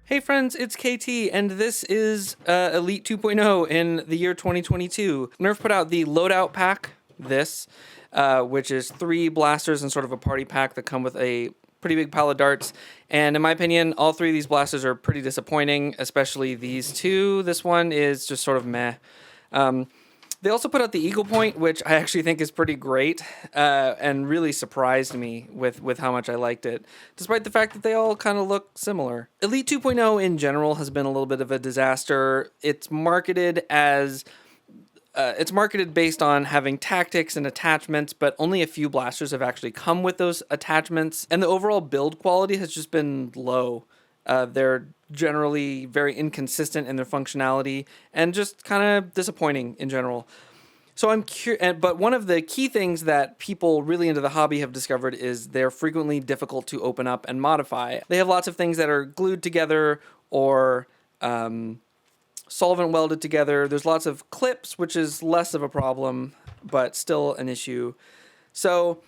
Hey friends, it's KT, and this is Elite 2.0 in the year 2022. Nerf put out the loadout pack, which is 3 blasters and sort of a party pack that come with a pretty big pile of darts. And in my opinion, all 3 of these blasters are pretty disappointing, especially these 2. This one is just sort of meh. They also put out the Eaglepoint, which I actually think is pretty great, and really surprised me with how much I liked it, despite the fact that they all kind of look similar. Elite 2.0 in general has been a little bit of a disaster. It's marketed based on having tactics and attachments, but only a few blasters have actually come with those attachments, and the overall build quality has just been low. They're generally very inconsistent in their functionality and just kind of disappointing in general. So I'm curious, but one of the key things that people really into the hobby have discovered is they're frequently difficult to open up and modify. They have lots of things that are glued together or solvent welded together. There's lots of clips, which is less of a problem, but still an issue. So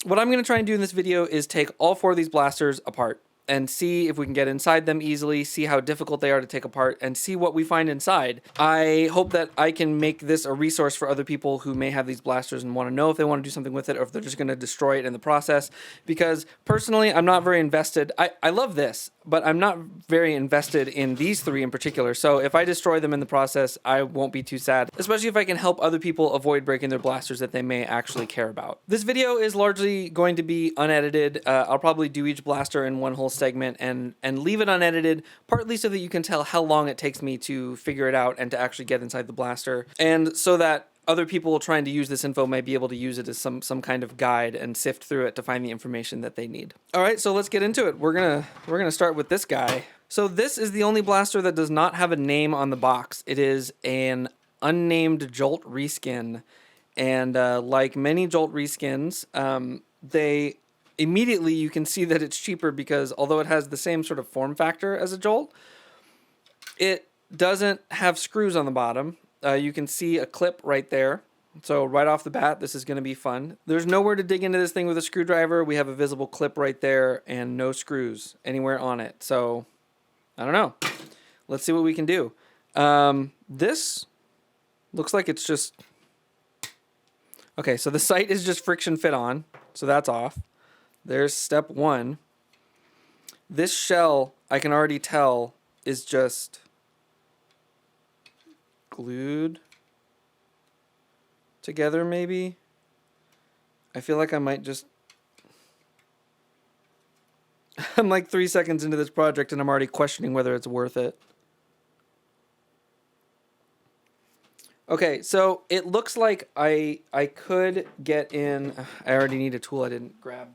what I'm going to try and do in this video is take all 4 of these blasters apart and see if we can get inside them easily, see how difficult they are to take apart, and see what we find inside. I hope that I can make this a resource for other people who may have these blasters and want to know if they want to do something with it or if they're just going to destroy it in the process. Because personally, I'm not very invested. I love this, but I'm not very invested in these 3 in particular. So if I destroy them in the process, I won't be too sad, especially if I can help other people avoid breaking their blasters that they may actually care about. This video is largely going to be unedited. I'll probably do each blaster in one whole segment and leave it unedited, partly so that you can tell how long it takes me to figure it out and to actually get inside the blaster, and so that other people trying to use this info might be able to use it as some kind of guide and sift through it to find the information that they need. All right, so let's get into it. We're gonna start with this guy. So this is the only blaster that does not have a name on the box. It is an unnamed Jolt Reskin, and like many Jolt Reskins, immediately you can see that it's cheaper because although it has the same sort of form factor as a Jolt, it doesn't have screws on the bottom. You can see a clip right there. So right off the bat, this is going to be fun. There's nowhere to dig into this thing with a screwdriver. We have a visible clip right there and no screws anywhere on it. So I don't know. Let's see what we can do. This looks like it's just... Okay, so the sight is just friction fit on. So that's off. There's step 1. This shell, I can already tell, is just glued together, maybe. I feel like I might just... I'm like 3 seconds into this project and I'm already questioning whether it's worth it. Okay, so it looks like I could get in... I already need a tool I didn't grab.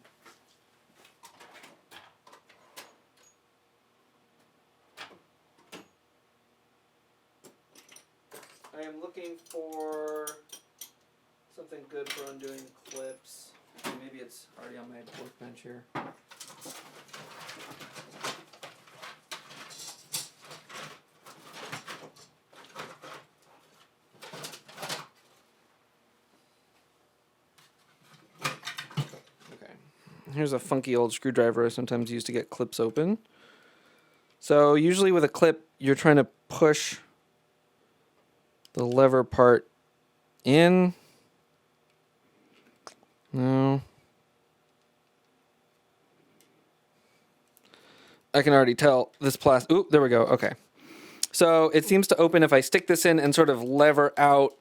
I am looking for something good for undoing clips. Maybe it's already on my workbench here. Okay. Here's a funky old screwdriver I sometimes use to get clips open. So usually with a clip, you're trying to push the lever part in. No. I can already tell this plastic... Oop, there we go. Okay. So it seems to open if I stick this in and sort of lever out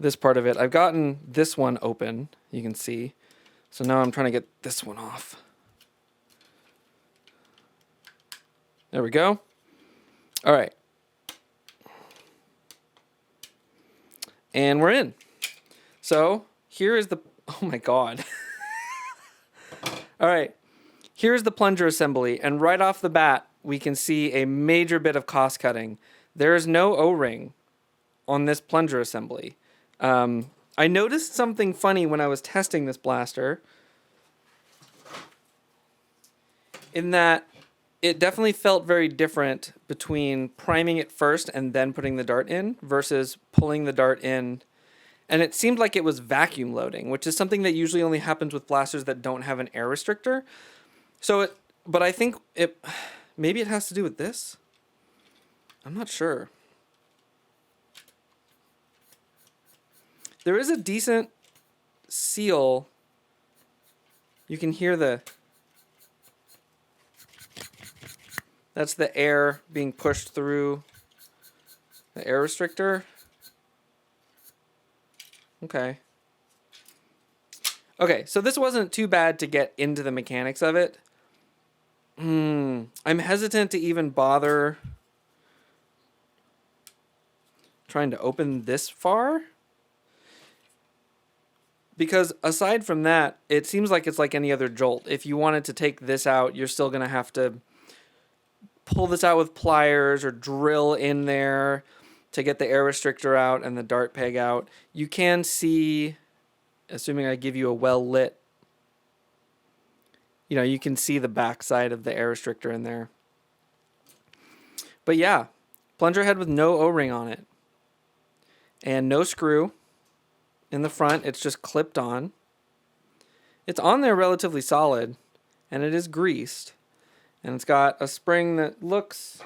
this part of it. I've gotten this one open, you can see. So now I'm trying to get this one off. There we go. All right. And we're in. So here is the... Oh my god. All right. Here's the plunger assembly. And right off the bat, we can see a major bit of cost cutting. There is no O-ring on this plunger assembly. I noticed something funny when I was testing this blaster, in that it definitely felt very different between priming it first and then putting the dart in versus pulling the dart in. And it seemed like it was vacuum loading, which is something that usually only happens with blasters that don't have an air restrictor. But I think Maybe it has to do with this? I'm not sure. There is a decent seal. You can hear that's the air being pushed through the air restrictor. Okay. Okay, so this wasn't too bad to get into the mechanics of it. I'm hesitant to even bother trying to open this far. Because aside from that, it seems like it's like any other Jolt. If you wanted to take this out, you're still going to have to pull this out with pliers or drill in there to get the air restrictor out and the dart peg out. You can see, assuming I give you a well-lit, you can see the backside of the air restrictor in there. But yeah, plunger head with no O-ring on it. And no screw in the front. It's just clipped on. It's on there relatively solid, and it is greased. And it's got a spring that looks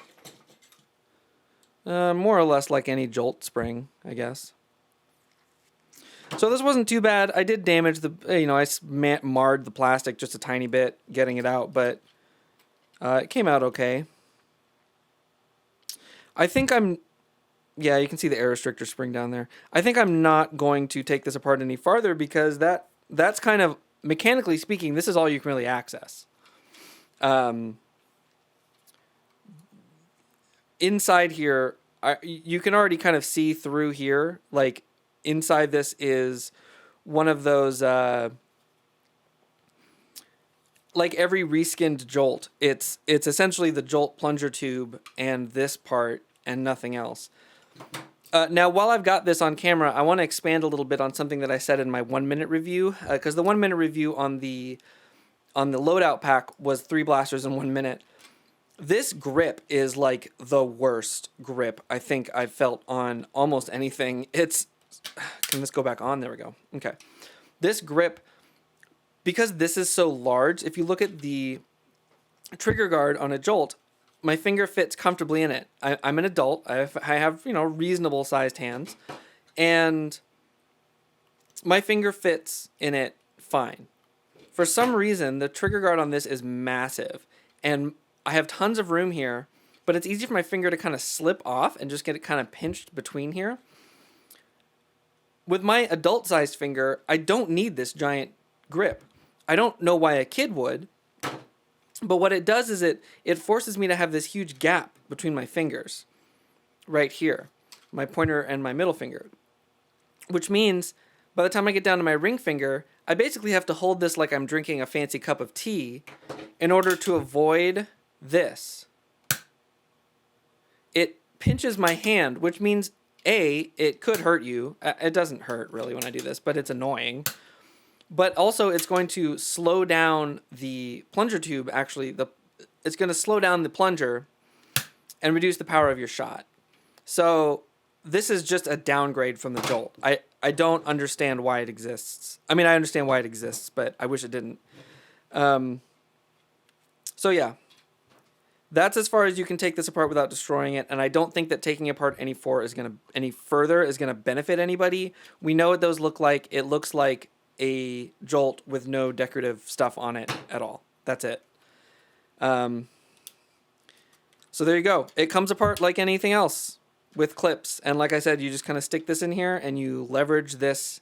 more or less like any Jolt spring, I guess. So this wasn't too bad. I did damage I marred the plastic just a tiny bit getting it out, but it came out okay. I think yeah, you can see the air restrictor spring down there. I think I'm not going to take this apart any farther because that's kind of, mechanically speaking, this is all you can really access. Inside here, you can already kind of see through here. Like, inside this is one of those, like every reskinned Jolt, it's essentially the Jolt plunger tube and this part and nothing else. Now, while I've got this on camera, I want to expand a little bit on something that I said in my 1-minute review, because the 1-minute review on the loadout pack was 3 blasters in 1 minute. This grip is like the worst grip I think I've felt on almost anything. Can this go back on? There we go. Okay. This grip, because this is so large, if you look at the trigger guard on a Jolt, my finger fits comfortably in it. I'm an adult. I have reasonable sized hands, and my finger fits in it fine. For some reason, the trigger guard on this is massive, and I have tons of room here, but it's easy for my finger to kind of slip off and just get it kind of pinched between here. With my adult-sized finger, I don't need this giant grip. I don't know why a kid would, but what it does is it forces me to have this huge gap between my fingers right here, my pointer and my middle finger, which means by the time I get down to my ring finger, I basically have to hold this like I'm drinking a fancy cup of tea in order to avoid this. It pinches my hand, which means it could hurt you. It doesn't hurt really when I do this, but it's annoying. But also it's going to slow down the plunger tube. Actually, it's going to slow down the plunger and reduce the power of your shot. So this is just a downgrade from the Jolt. I don't understand why it exists. I mean, I understand why it exists, but I wish it didn't. So yeah, that's as far as you can take this apart without destroying it. And I don't think that taking apart any further is gonna benefit anybody. We know what those look like. It looks like a Jolt with no decorative stuff on it at all. That's it. So there you go. It comes apart like anything else with clips. And like I said, you just kind of stick this in here and you leverage this.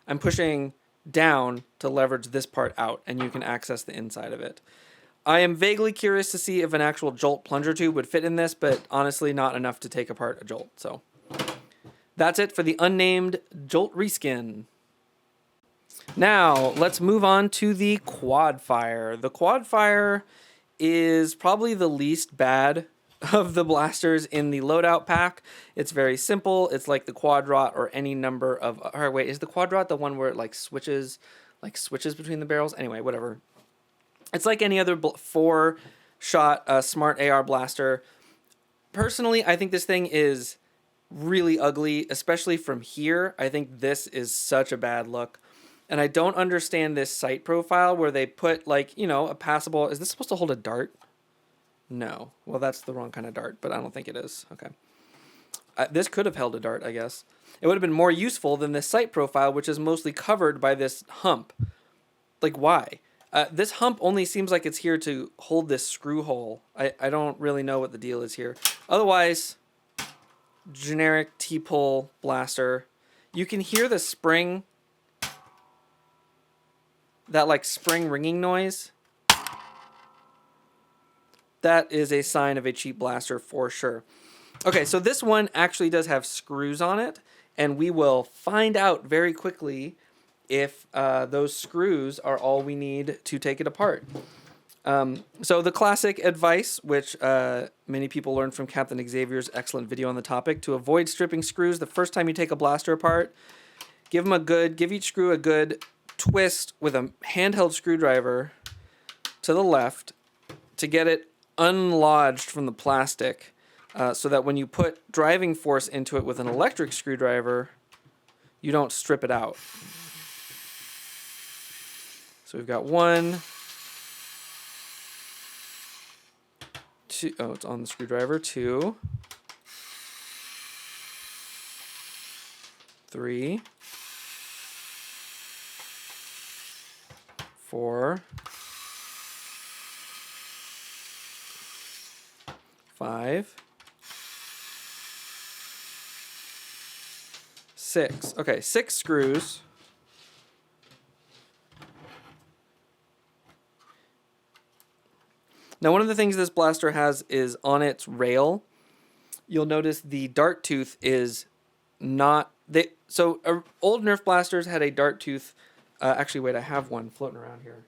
I'm pushing down to leverage this part out, and you can access the inside of it. I am vaguely curious to see if an actual Jolt plunger tube would fit in this, but honestly not enough to take apart a Jolt. So that's it for the unnamed Jolt Reskin. Now, let's move on to the Quadfire. The Quadfire is probably the least bad of the blasters in the loadout pack. It's very simple. It's like the Quadrot or any number of... Or wait, is the Quadrot the one where it like switches between the barrels? Anyway, whatever. It's like any other 4-shot smart AR blaster. Personally, I think this thing is really ugly, especially from here. I think this is such a bad look. And I don't understand this sight profile where they put, like, a passable... Is this supposed to hold a dart? No. Well, that's the wrong kind of dart, but I don't think it is. Okay. This could have held a dart, I guess. It would have been more useful than this sight profile, which is mostly covered by this hump. Like, why? This hump only seems like it's here to hold this screw hole. I don't really know what the deal is here. Otherwise, generic T-pull blaster. You can hear the spring, that like spring ringing noise. That is a sign of a cheap blaster for sure. Okay, so this one actually does have screws on it, and we will find out very quickly if those screws are all we need to take it apart. So the classic advice, which many people learned from Captain Xavier's excellent video on the topic, to avoid stripping screws the first time you take a blaster apart, give each screw a good twist with a handheld screwdriver to the left to get it unlodged from the plastic, so that when you put driving force into it with an electric screwdriver, you don't strip it out. So we've got 1, 2, oh, it's on the screwdriver, 2, 3, 4, 5, 6. Okay, 6 screws. Now, one of the things this blaster has is on its rail, you'll notice the dart tooth is not... old Nerf blasters had a dart tooth. Actually, wait, I have one floating around here.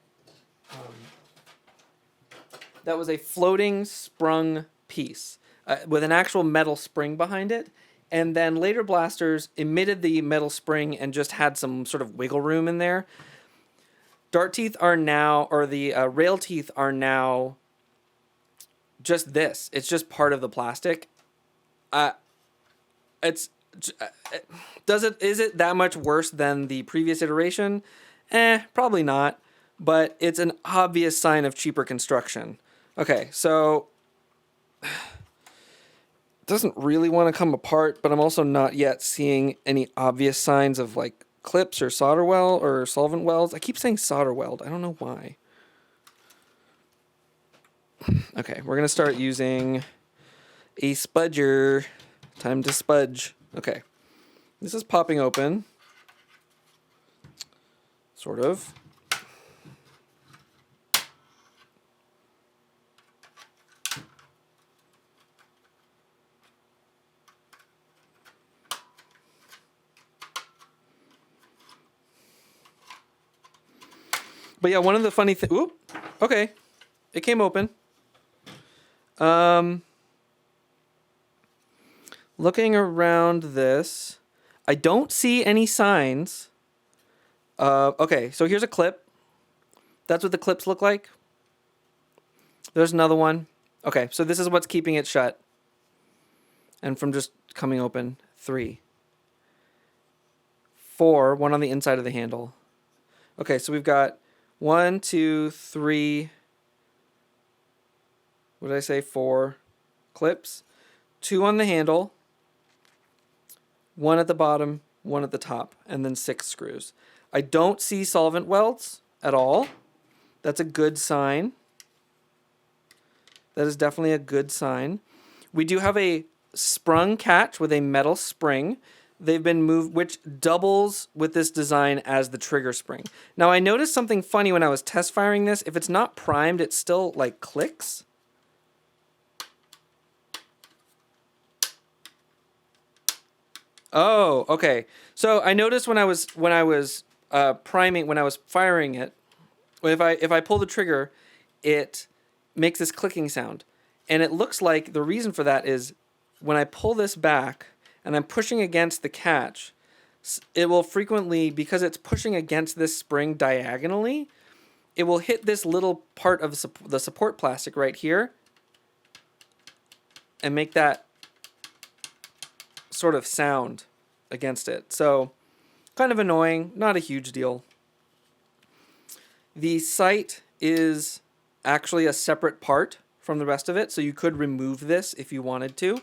That was a floating sprung piece with an actual metal spring behind it. And then later blasters emitted the metal spring and just had some sort of wiggle room in there. Dart teeth are now, or the rail teeth are now just this. It's just part of the plastic. Is it that much worse than the previous iteration? Probably not. But it's an obvious sign of cheaper construction. Okay, so it doesn't really want to come apart, but I'm also not yet seeing any obvious signs of like clips or solder weld or solvent welds. I keep saying solder weld. I don't know why. Okay, we're going to start using a spudger. Time to spudge. Okay, this is popping open. Sort of. But yeah, one of the funny things... Oop! Okay. It came open. Looking around this, I don't see any signs. Okay, so here's a clip. That's what the clips look like. There's another one. Okay, so this is what's keeping it shut. And from just coming open, 3. 4, one on the inside of the handle. Okay, so we've got 1, 2, 3... What did I say? 4 clips. 2 on the handle. 1 at the bottom, 1 at the top, and then 6 screws. I don't see solvent welds at all. That's a good sign. That is definitely a good sign. We do have a sprung catch with a metal spring. They've been moved, which doubles with this design as the trigger spring. Now, I noticed something funny when I was test firing this. If it's not primed, it still like clicks. Oh, okay. So I noticed when I was priming, when I was firing it, if I pull the trigger, it makes this clicking sound, and it looks like the reason for that is when I pull this back and I'm pushing against the catch, it will frequently, because it's pushing against this spring diagonally, it will hit this little part of the support plastic right here and make that sort of sound against it. So kind of annoying, not a huge deal. The sight is actually a separate part. from the rest of it, so you could remove this if you wanted to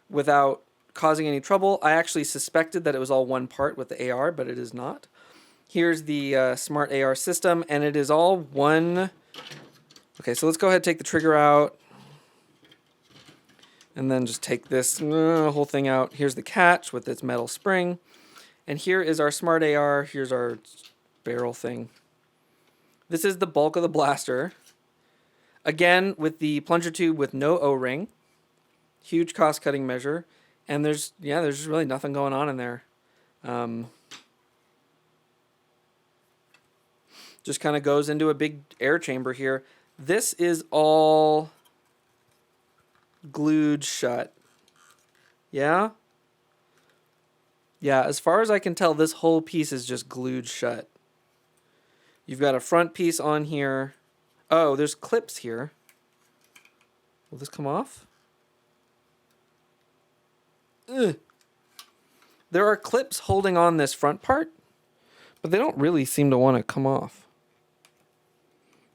without causing any trouble. I actually suspected that it was all one part with the AR, but it is not. Here's the Smart AR system, and it is all one. Okay, so let's go ahead and take the trigger out, and then just take this whole thing out. Here's the catch with its metal spring, and here is our Smart AR. Here's our barrel thing. This is the bulk of the blaster. Again, with the plunger tube with no O-ring. Huge cost-cutting measure. And there's just really nothing going on in there. Just kind of goes into a big air chamber here. This is all glued shut. Yeah? Yeah, as far as I can tell, this whole piece is just glued shut. You've got a front piece on here. Oh, there's clips here. Will this come off? Ugh. There are clips holding on this front part, but they don't really seem to want to come off.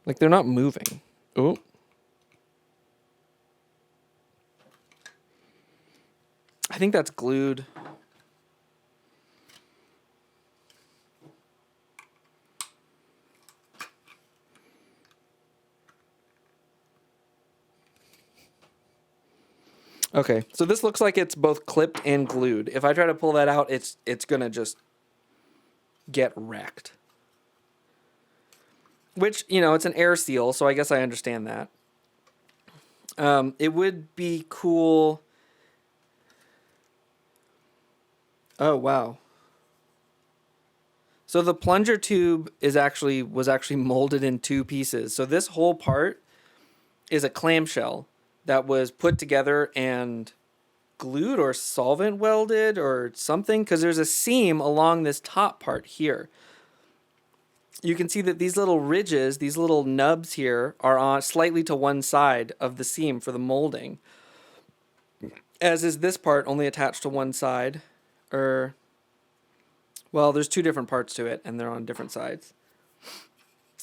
Like, they're not moving. Oh. I think that's glued. Okay, so this looks like it's both clipped and glued. If I try to pull that out, it's gonna just get wrecked. Which, you know, it's an air seal, so I guess I understand that. It would be cool. Oh, wow. So the plunger tube was actually molded in two pieces. So this whole part is a clamshell that was put together and glued or solvent welded or something, because there's a seam along this top part here. You can see that these little ridges, these little nubs here, are on slightly to one side of the seam for the molding, as is this part only attached to one side. Well, there's two different parts to it, and they're on different sides.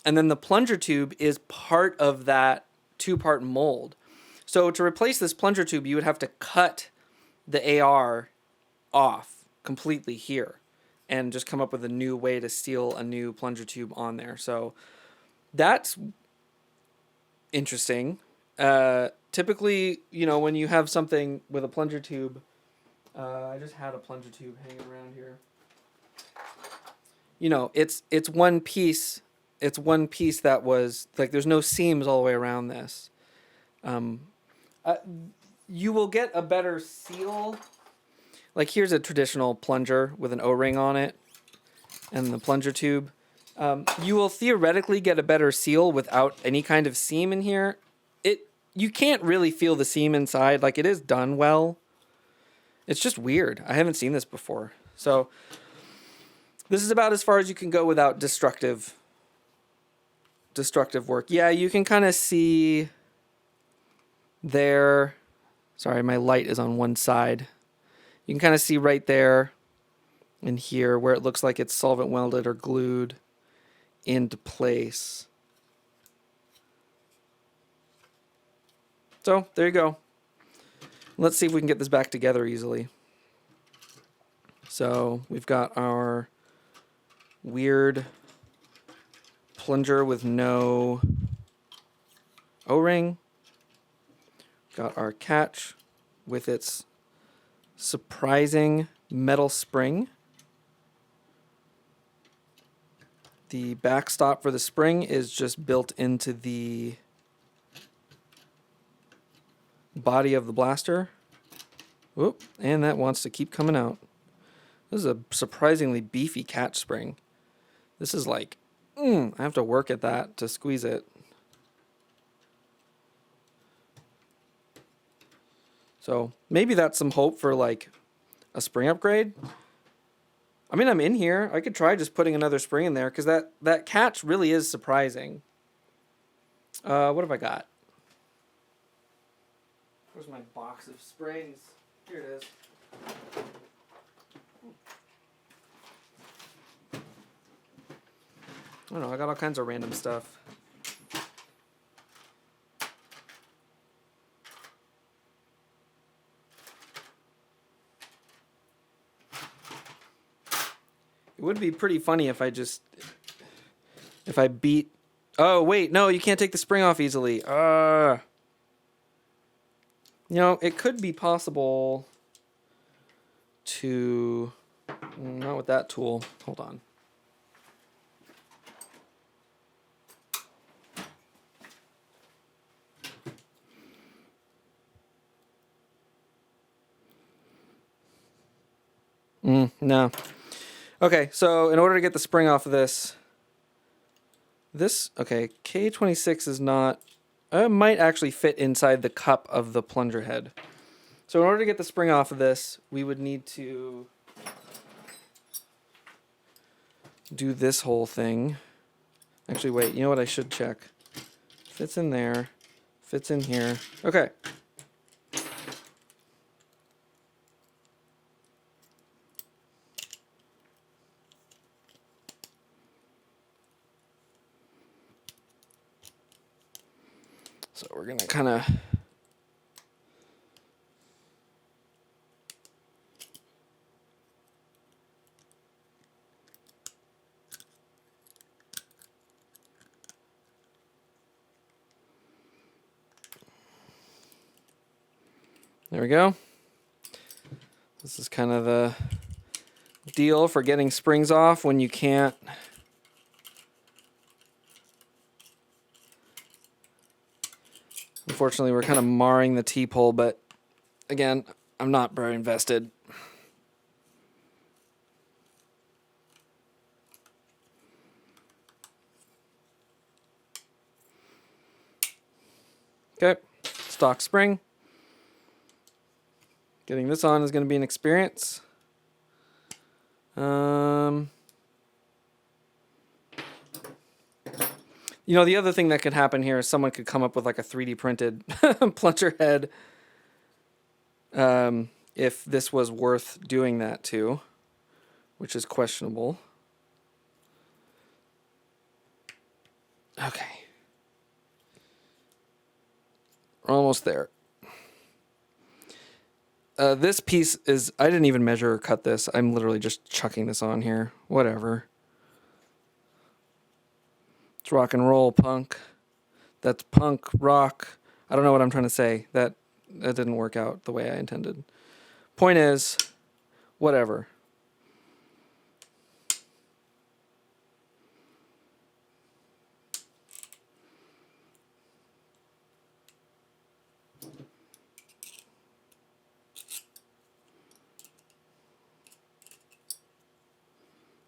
And then the plunger tube is part of that two-part mold. So to replace this plunger tube, you would have to cut the AR off completely here and just come up with a new way to seal a new plunger tube on there. So that's interesting. Typically, you know, when you have something with a plunger tube, I just had a plunger tube hanging around here. You know, it's one piece. It's one piece that was like, there's no seams all the way around this. You will get a better seal. Like, here's a traditional plunger with an O-ring on it and the plunger tube. You will theoretically get a better seal without any kind of seam in here. You can't really feel the seam inside. Like, it is done well. It's just weird. I haven't seen this before. So this is about as far as you can go without destructive work. Yeah, you can kind of see there. Sorry, my light is on one side. You can kind of see right there and here where it looks like it's solvent welded or glued into place. So there you go. Let's see if we can get this back together easily. So we've got our weird plunger with no O-ring. Got our catch with its surprising metal spring. The backstop for the spring is just built into the body of the blaster. Whoop, and that wants to keep coming out. This is a surprisingly beefy catch spring. This is like, I have to work at that to squeeze it. So maybe that's some hope for like a spring upgrade. I mean, I'm in here. I could try just putting another spring in there, because that catch really is surprising. What have I got? Where's my box of springs? Here it is. I don't know, I got all kinds of random stuff. would be pretty funny if I beat... Oh, wait, no, you can't take the spring off easily. You know, it could be possible to... Not with that tool. Hold on. No. Okay, so in order to get the spring off of this, okay, K26 is not, it might actually fit inside the cup of the plunger head. So in order to get the spring off of this, we would need to do this whole thing. Actually, wait, you know what I should check? Fits in there, fits in here. Okay. So we're going to kind of... There we go. This is kind of the deal for getting springs off when you can't... Unfortunately, we're kind of marring the T-pole, but again, I'm not very invested. Okay, stock spring. Getting this on is going to be an experience. You know, the other thing that could happen here is someone could come up with like a 3D printed plunger head. If this was worth doing that to, which is questionable. Okay. We're almost there. This piece is, I didn't even measure or cut this. I'm literally just chucking this on here. Whatever. It's rock and roll, punk. That's punk, rock. I don't know what I'm trying to say. That didn't work out the way I intended. Point is, whatever.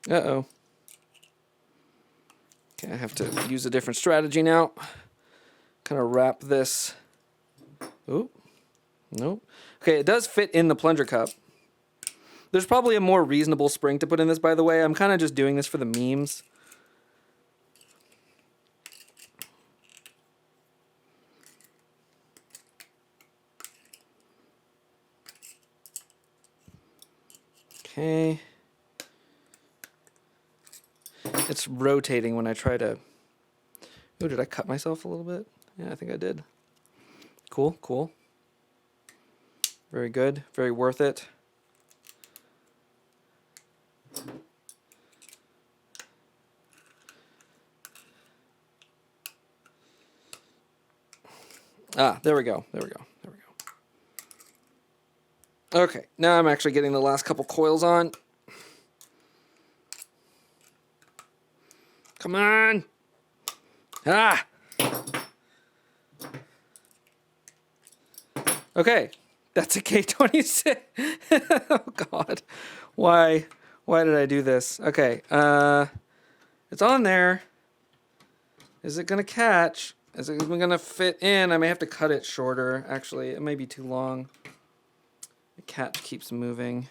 Uh-oh. Okay, I have to use a different strategy now. Kind of wrap this. Oop. Nope. Okay, it does fit in the plunger cup. There's probably a more reasonable spring to put in this, by the way. I'm kind of just doing this for the memes. Okay. It's rotating when I try to... Oh, did I cut myself a little bit? Yeah, I think I did. Cool, cool. Very good, very worth it. Ah, there we go, there we go, there we go. Okay, now I'm actually getting the last couple coils on. Come on! Ah! Okay, that's a K26. Oh God, why did I do this? Okay, it's on there. Is it gonna catch? Is it gonna fit in? I may have to cut it shorter. Actually, it may be too long. The cat keeps moving.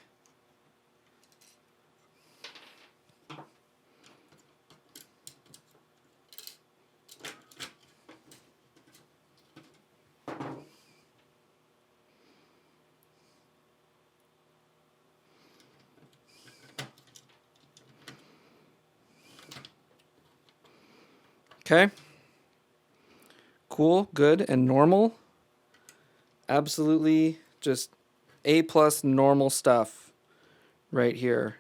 Okay. Cool, good, and normal. Absolutely just A+ normal stuff right here.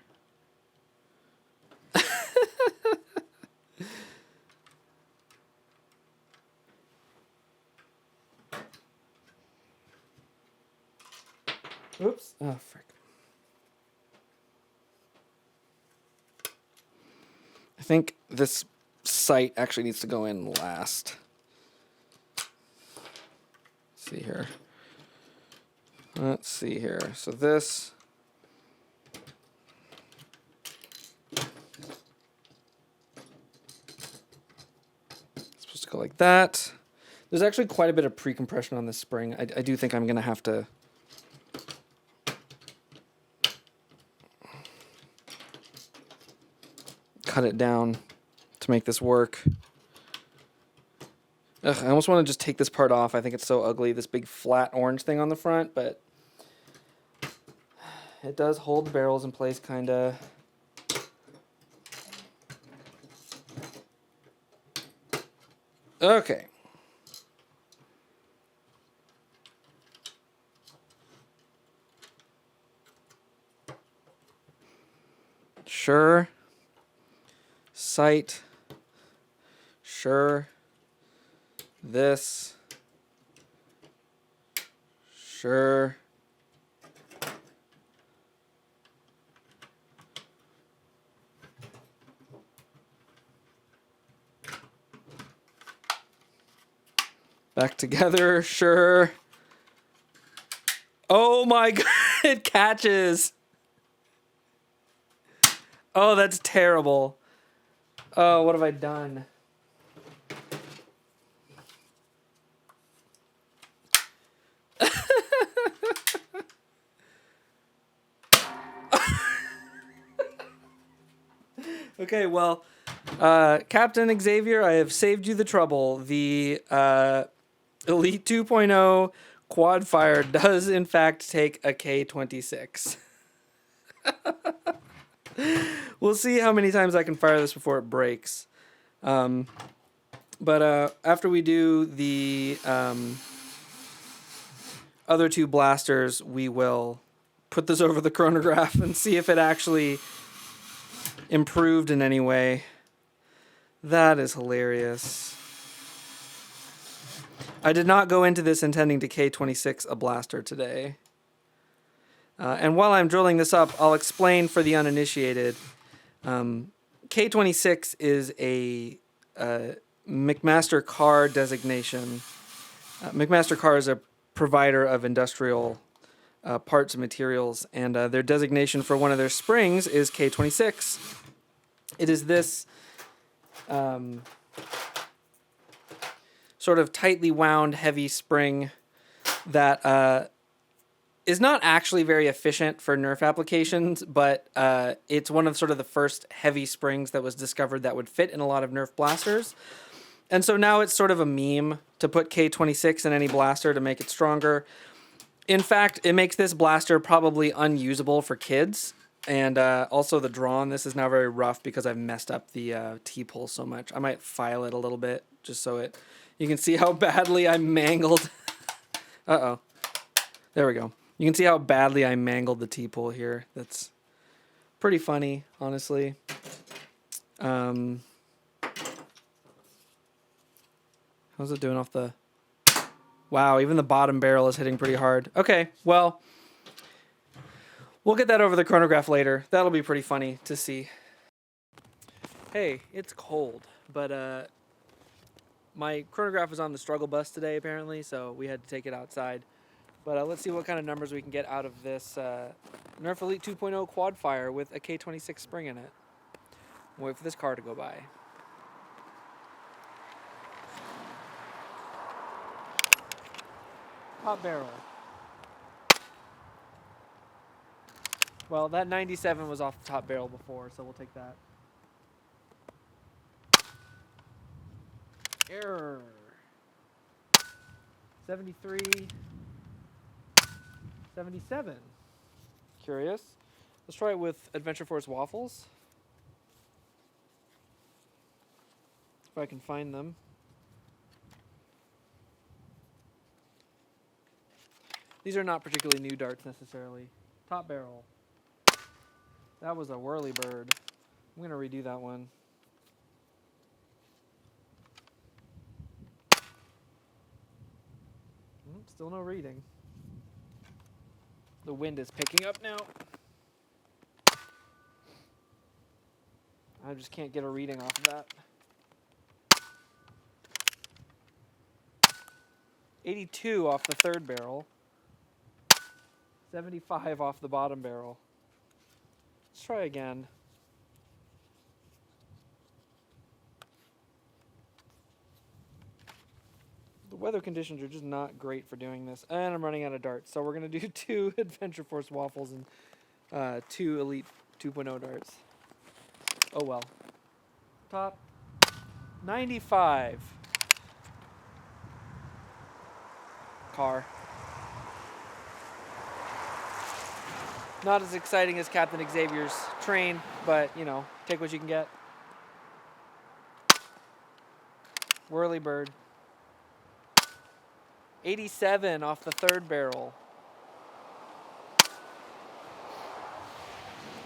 Oops. Oh, frick. I think this sight actually needs to go in last. Let's see here. Let's see here. So this. It's supposed to go like that. There's actually quite a bit of pre-compression on this spring. I do think I'm going to have to cut it down to make this work. Ugh, I almost want to just take this part off. I think it's so ugly, this big flat orange thing on the front, but it does hold the barrels in place, kind of. Okay. Sure. Sight. Sure. This. Sure. Back together, sure. Oh my god, it catches. Oh, that's terrible. Oh, what have I done? Okay, well, Captain Xavier, I have saved you the trouble. The Elite 2.0 Quadfire does, in fact, take a K26. We'll see how many times I can fire this before it breaks. But after we do the other two blasters, we will put this over the chronograph and see if it actually improved in any way. That is hilarious. I did not go into this intending to K26 a blaster today. And while I'm drilling this up, I'll explain for the uninitiated. K26 is a McMaster Carr designation. McMaster Carr is a provider of industrial parts and materials, and their designation for one of their springs is K26. It is this sort of tightly wound, heavy spring that is not actually very efficient for Nerf applications, but it's one of sort of the first heavy springs that was discovered that would fit in a lot of Nerf blasters. And so now it's sort of a meme to put K26 in any blaster to make it stronger. In fact, it makes this blaster probably unusable for kids. And also the draw on this is now very rough because I've messed up the T-pull so much. I might file it a little bit just so you can see how badly I mangled. Uh-oh. There we go. You can see how badly I mangled the T-pull here. That's pretty funny, honestly. How's it doing off the... Wow, even the bottom barrel is hitting pretty hard. Okay, well, we'll get that over the chronograph later. That'll be pretty funny to see. Hey, it's cold, but my chronograph was on the struggle bus today, apparently, so we had to take it outside. But let's see what kind of numbers we can get out of this Nerf Elite 2.0 Quadfire with a K26 spring in it. Wait for this car to go by. Top barrel. Well, that 97 was off the top barrel before, so we'll take that. Error. 73. 77. Curious. Let's try it with Adventure Force waffles. If I can find them. These are not particularly new darts necessarily. Top barrel. That was a whirly bird. I'm going to redo that one. Still no reading. The wind is picking up now. I just can't get a reading off of that. 82 off the third barrel. 75 off the bottom barrel. Let's try again. The weather conditions are just not great for doing this. And I'm running out of darts. So we're going to do 2 Adventure Force waffles and 2 Elite 2.0 darts. Oh well. Top 95. Car. Not as exciting as Captain Xavier's train, but, you know, take what you can get. Whirly bird. 87 off the third barrel.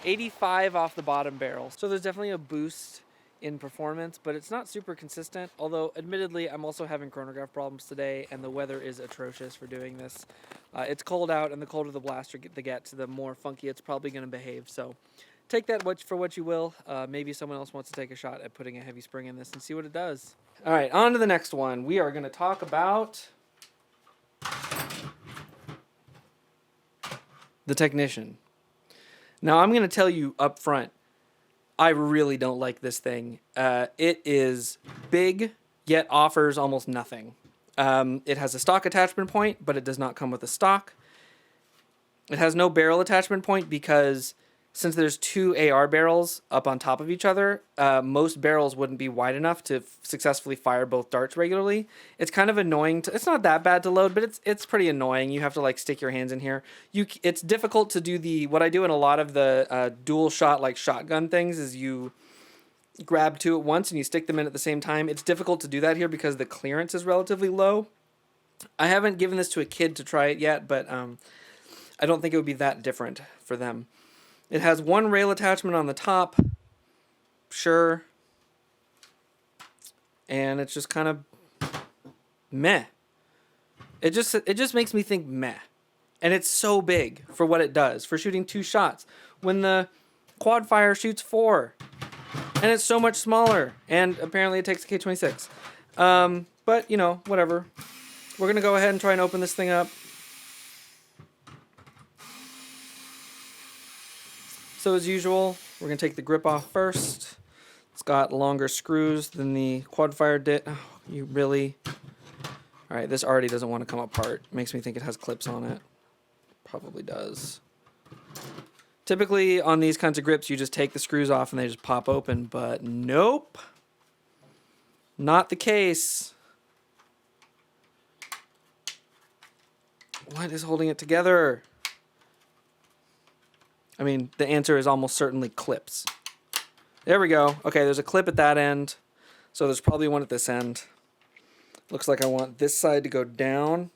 85 off the bottom barrel. So there's definitely a boost in performance, but it's not super consistent. Although, admittedly, I'm also having chronograph problems today, and the weather is atrocious for doing this. It's cold out, and the colder the blaster gets, the more funky it's probably going to behave. So take that for what you will. Maybe someone else wants to take a shot at putting a heavy spring in this and see what it does. All right, on to the next one. We are going to talk about the Technician. Now, I'm going to tell you up front, I really don't like this thing. It is big, yet offers almost nothing. It has a stock attachment point, but it does not come with a stock. It has no barrel attachment point because since there's 2 AR barrels up on top of each other, most barrels wouldn't be wide enough to successfully fire both darts regularly. It's kind of annoying. It's not that bad to load, but it's pretty annoying. You have to like stick your hands in here. It's difficult to do what I do in a lot of the dual shot like shotgun things is you grab 2 at once and you stick them in at the same time. It's difficult to do that here because the clearance is relatively low. I haven't given this to a kid to try it yet, but I don't think it would be that different for them. It has 1 rail attachment on the top, sure, and it's just kind of meh. It just makes me think meh, and it's so big for what it does for shooting 2 shots when the Quadfire shoots 4, and it's so much smaller, and apparently it takes a K26. But you know, whatever. We're gonna go ahead and try and open this thing up. So as usual, we're going to take the grip off first. It's got longer screws than the Quadfire did. Oh, you really? All right, this already doesn't want to come apart. Makes me think it has clips on it. Probably does. Typically on these kinds of grips, you just take the screws off and they just pop open, but nope. Not the case. What is holding it together? I mean, the answer is almost certainly clips. There we go. Okay, there's a clip at that end. So there's probably one at this end. Looks like I want this side to go down.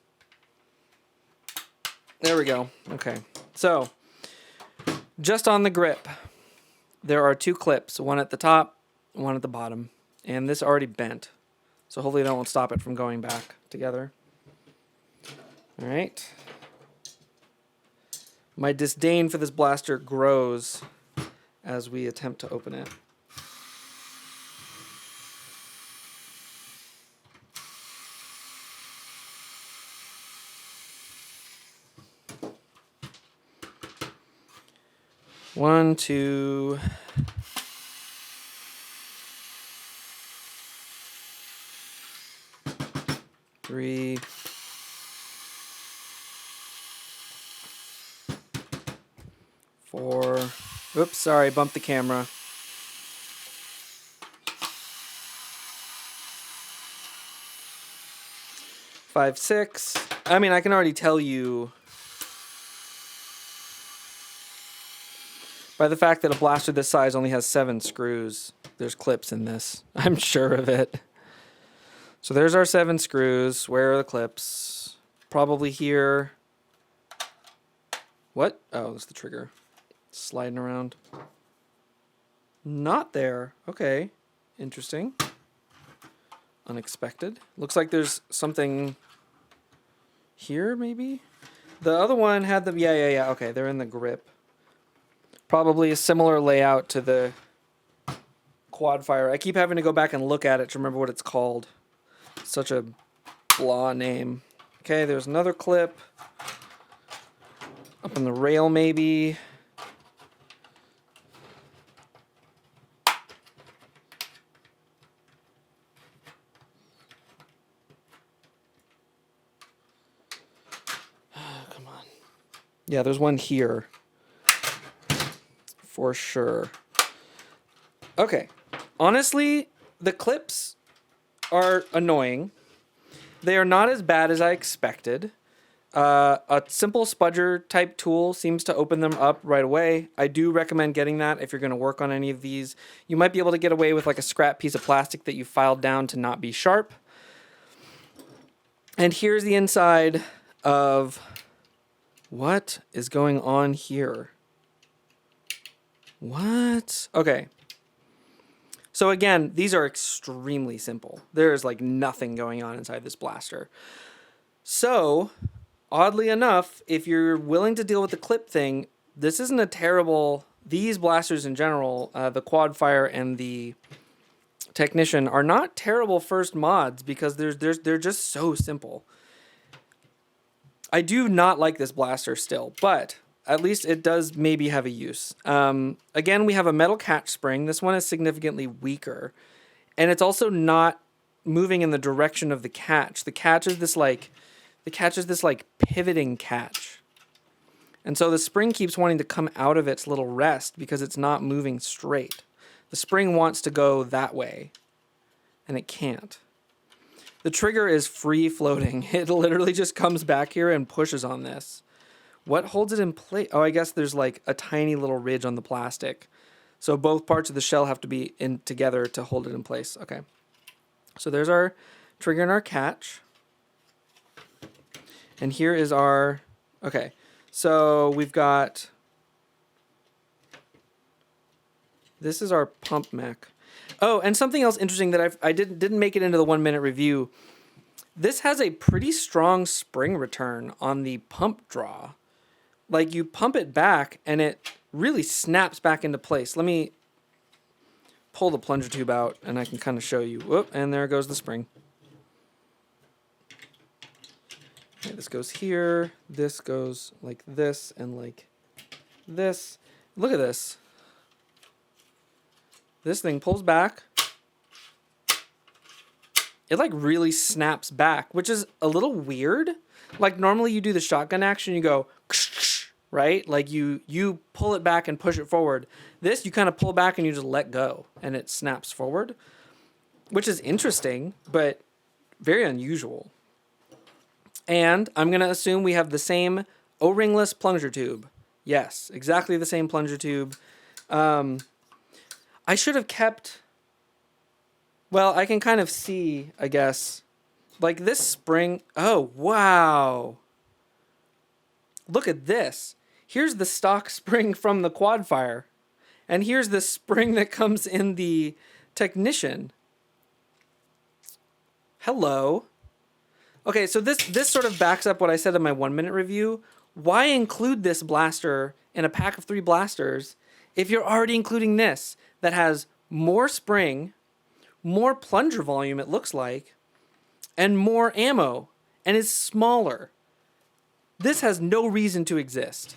There we go. Okay. So, just on the grip, there are 2 clips. One at the top, one at the bottom. And this already bent. So hopefully that won't stop it from going back together. All right. My disdain for this blaster grows as we attempt to open it. One, 2, 3, 4. Oops, sorry, bumped the camera. 5, 6. I mean, I can already tell you by the fact that a blaster this size only has 7 screws. There's clips in this. I'm sure of it. So there's our 7 screws. Where are the clips? Probably here. What? Oh, that's the trigger. Sliding around. Not there. Okay. Interesting. Unexpected. Looks like there's something here, maybe? The other one had them. Yeah. Okay, they're in the grip. Probably a similar layout to the Quadfire. I keep having to go back and look at it to remember what it's called. Such a blah name. Okay, there's another clip. Up on the rail, maybe. Come on. Yeah, there's one here. For sure. Okay. Honestly, the clips are annoying. They are not as bad as I expected. A simple spudger type tool seems to open them up right away. I do recommend getting that if you're going to work on any of these. You might be able to get away with like a scrap piece of plastic that you filed down to not be sharp. And here's the inside of what is going on here. What? Okay. So again, these are extremely simple. There's like nothing going on inside this blaster. So, oddly enough, if you're willing to deal with the clip thing, this isn't a terrible... These blasters in general, the Quadfire and the Technician, are not terrible first mods because they're just so simple. I do not like this blaster still, but at least it does maybe have a use. Again, we have a metal catch spring. This one is significantly weaker. And it's also not moving in the direction of the catch. The catch is this like pivoting catch. And so the spring keeps wanting to come out of its little rest because it's not moving straight. The spring wants to go that way, and it can't. The trigger is free floating. It literally just comes back here and pushes on this. What holds it in place? Oh, I guess there's like a tiny little ridge on the plastic. So both parts of the shell have to be in together to hold it in place. Okay. So there's our trigger and our catch. And here is our... Okay. So we've got... This is our pump mech. Oh, and something else interesting that I didn't make it into the 1 minute review. This has a pretty strong spring return on the pump draw. Like you pump it back and it really snaps back into place. Let me pull the plunger tube out and I can kind of show you. Whoop, and there goes the spring. Okay, this goes here. This goes like this and like this. Look at this. This thing pulls back. It like really snaps back, which is a little weird. Like normally you do the shotgun action, you go, right? Like you pull it back and push it forward. This, you kind of pull back and you just let go and it snaps forward, which is interesting, but very unusual. And I'm going to assume we have the same O-ringless plunger tube. Yes, exactly the same plunger tube. I should have kept... Well, I can kind of see, I guess. Like this spring... Oh, wow. Look at this. Here's the stock spring from the Quadfire. And here's the spring that comes in the Technician. Hello. Okay, so this sort of backs up what I said in my 1 minute review. Why include this blaster in a pack of 3 blasters if you're already including this that has more spring, more plunger volume it looks like, and more ammo, and is smaller? This has no reason to exist.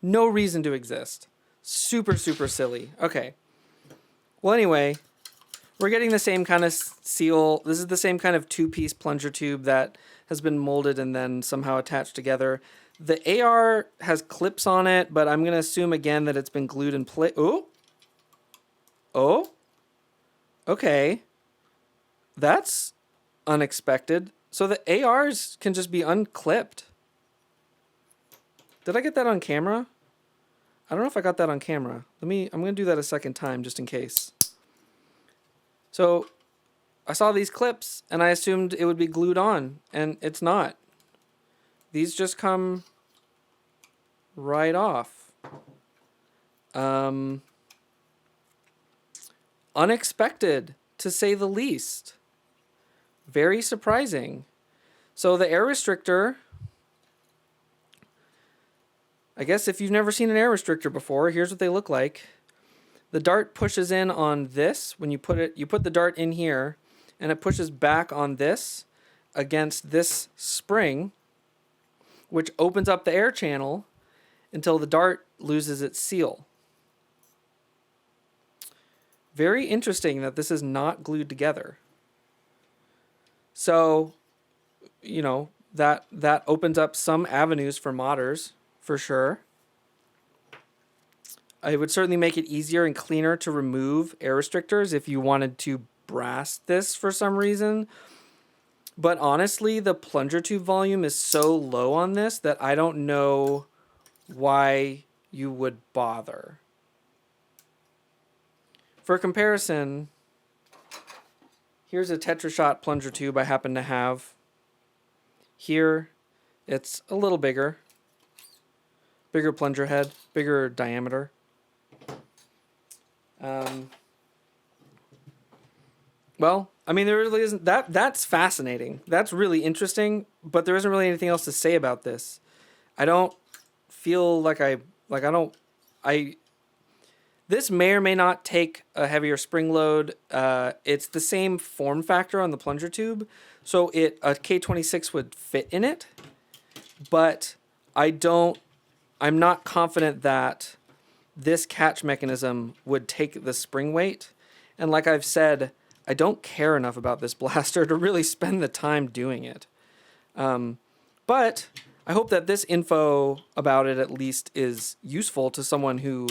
No reason to exist. Super, super silly. Okay. Well, anyway, we're getting the same kind of seal. This is the same kind of 2-piece plunger tube that has been molded and then somehow attached together. The AR has clips on it, but I'm going to assume again that it's been glued in place. Oh. Oh. Okay. That's unexpected. So the ARs can just be unclipped. Did I get that on camera? I don't know if I got that on camera. I'm going to do that a second time just in case. So I saw these clips and I assumed it would be glued on, and it's not. These just come right off. Unexpected, to say the least. Very surprising. So the air restrictor I guess if you've never seen an air restrictor before, here's what they look like. The dart pushes in on this. When you put the dart in here, and it pushes back on this against this spring, which opens up the air channel until the dart loses its seal. Very interesting that this is not glued together. So, you know, that opens up some avenues for modders, for sure. It would certainly make it easier and cleaner to remove air restrictors if you wanted to brass this for some reason. But honestly, the plunger tube volume is so low on this that I don't know why you would bother. For comparison, here's a Tetrashot plunger tube I happen to have. Here, it's a little bigger. Bigger plunger head, bigger diameter. Well, I mean, there really isn't that's fascinating. That's really interesting, but there isn't really anything else to say about this. I don't feel like this may or may not take a heavier spring load. It's the same form factor on the plunger tube, so a K26 would fit in it, but I'm not confident that this catch mechanism would take the spring weight. And like I've said, I don't care enough about this blaster to really spend the time doing it. But I hope that this info about it at least is useful to someone who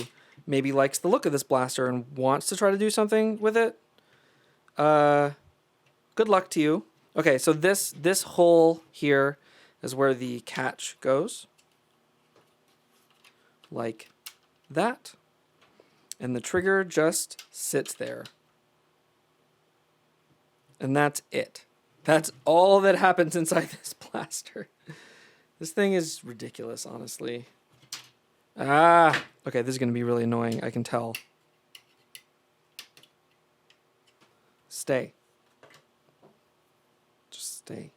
maybe likes the look of this blaster and wants to try to do something with it. Good luck to you. Okay, so this hole here is where the catch goes. Like that. And the trigger just sits there. And that's it. That's all that happens inside this blaster. This thing is ridiculous, honestly. Okay, this is going to be really annoying, I can tell. Stay. Just stay.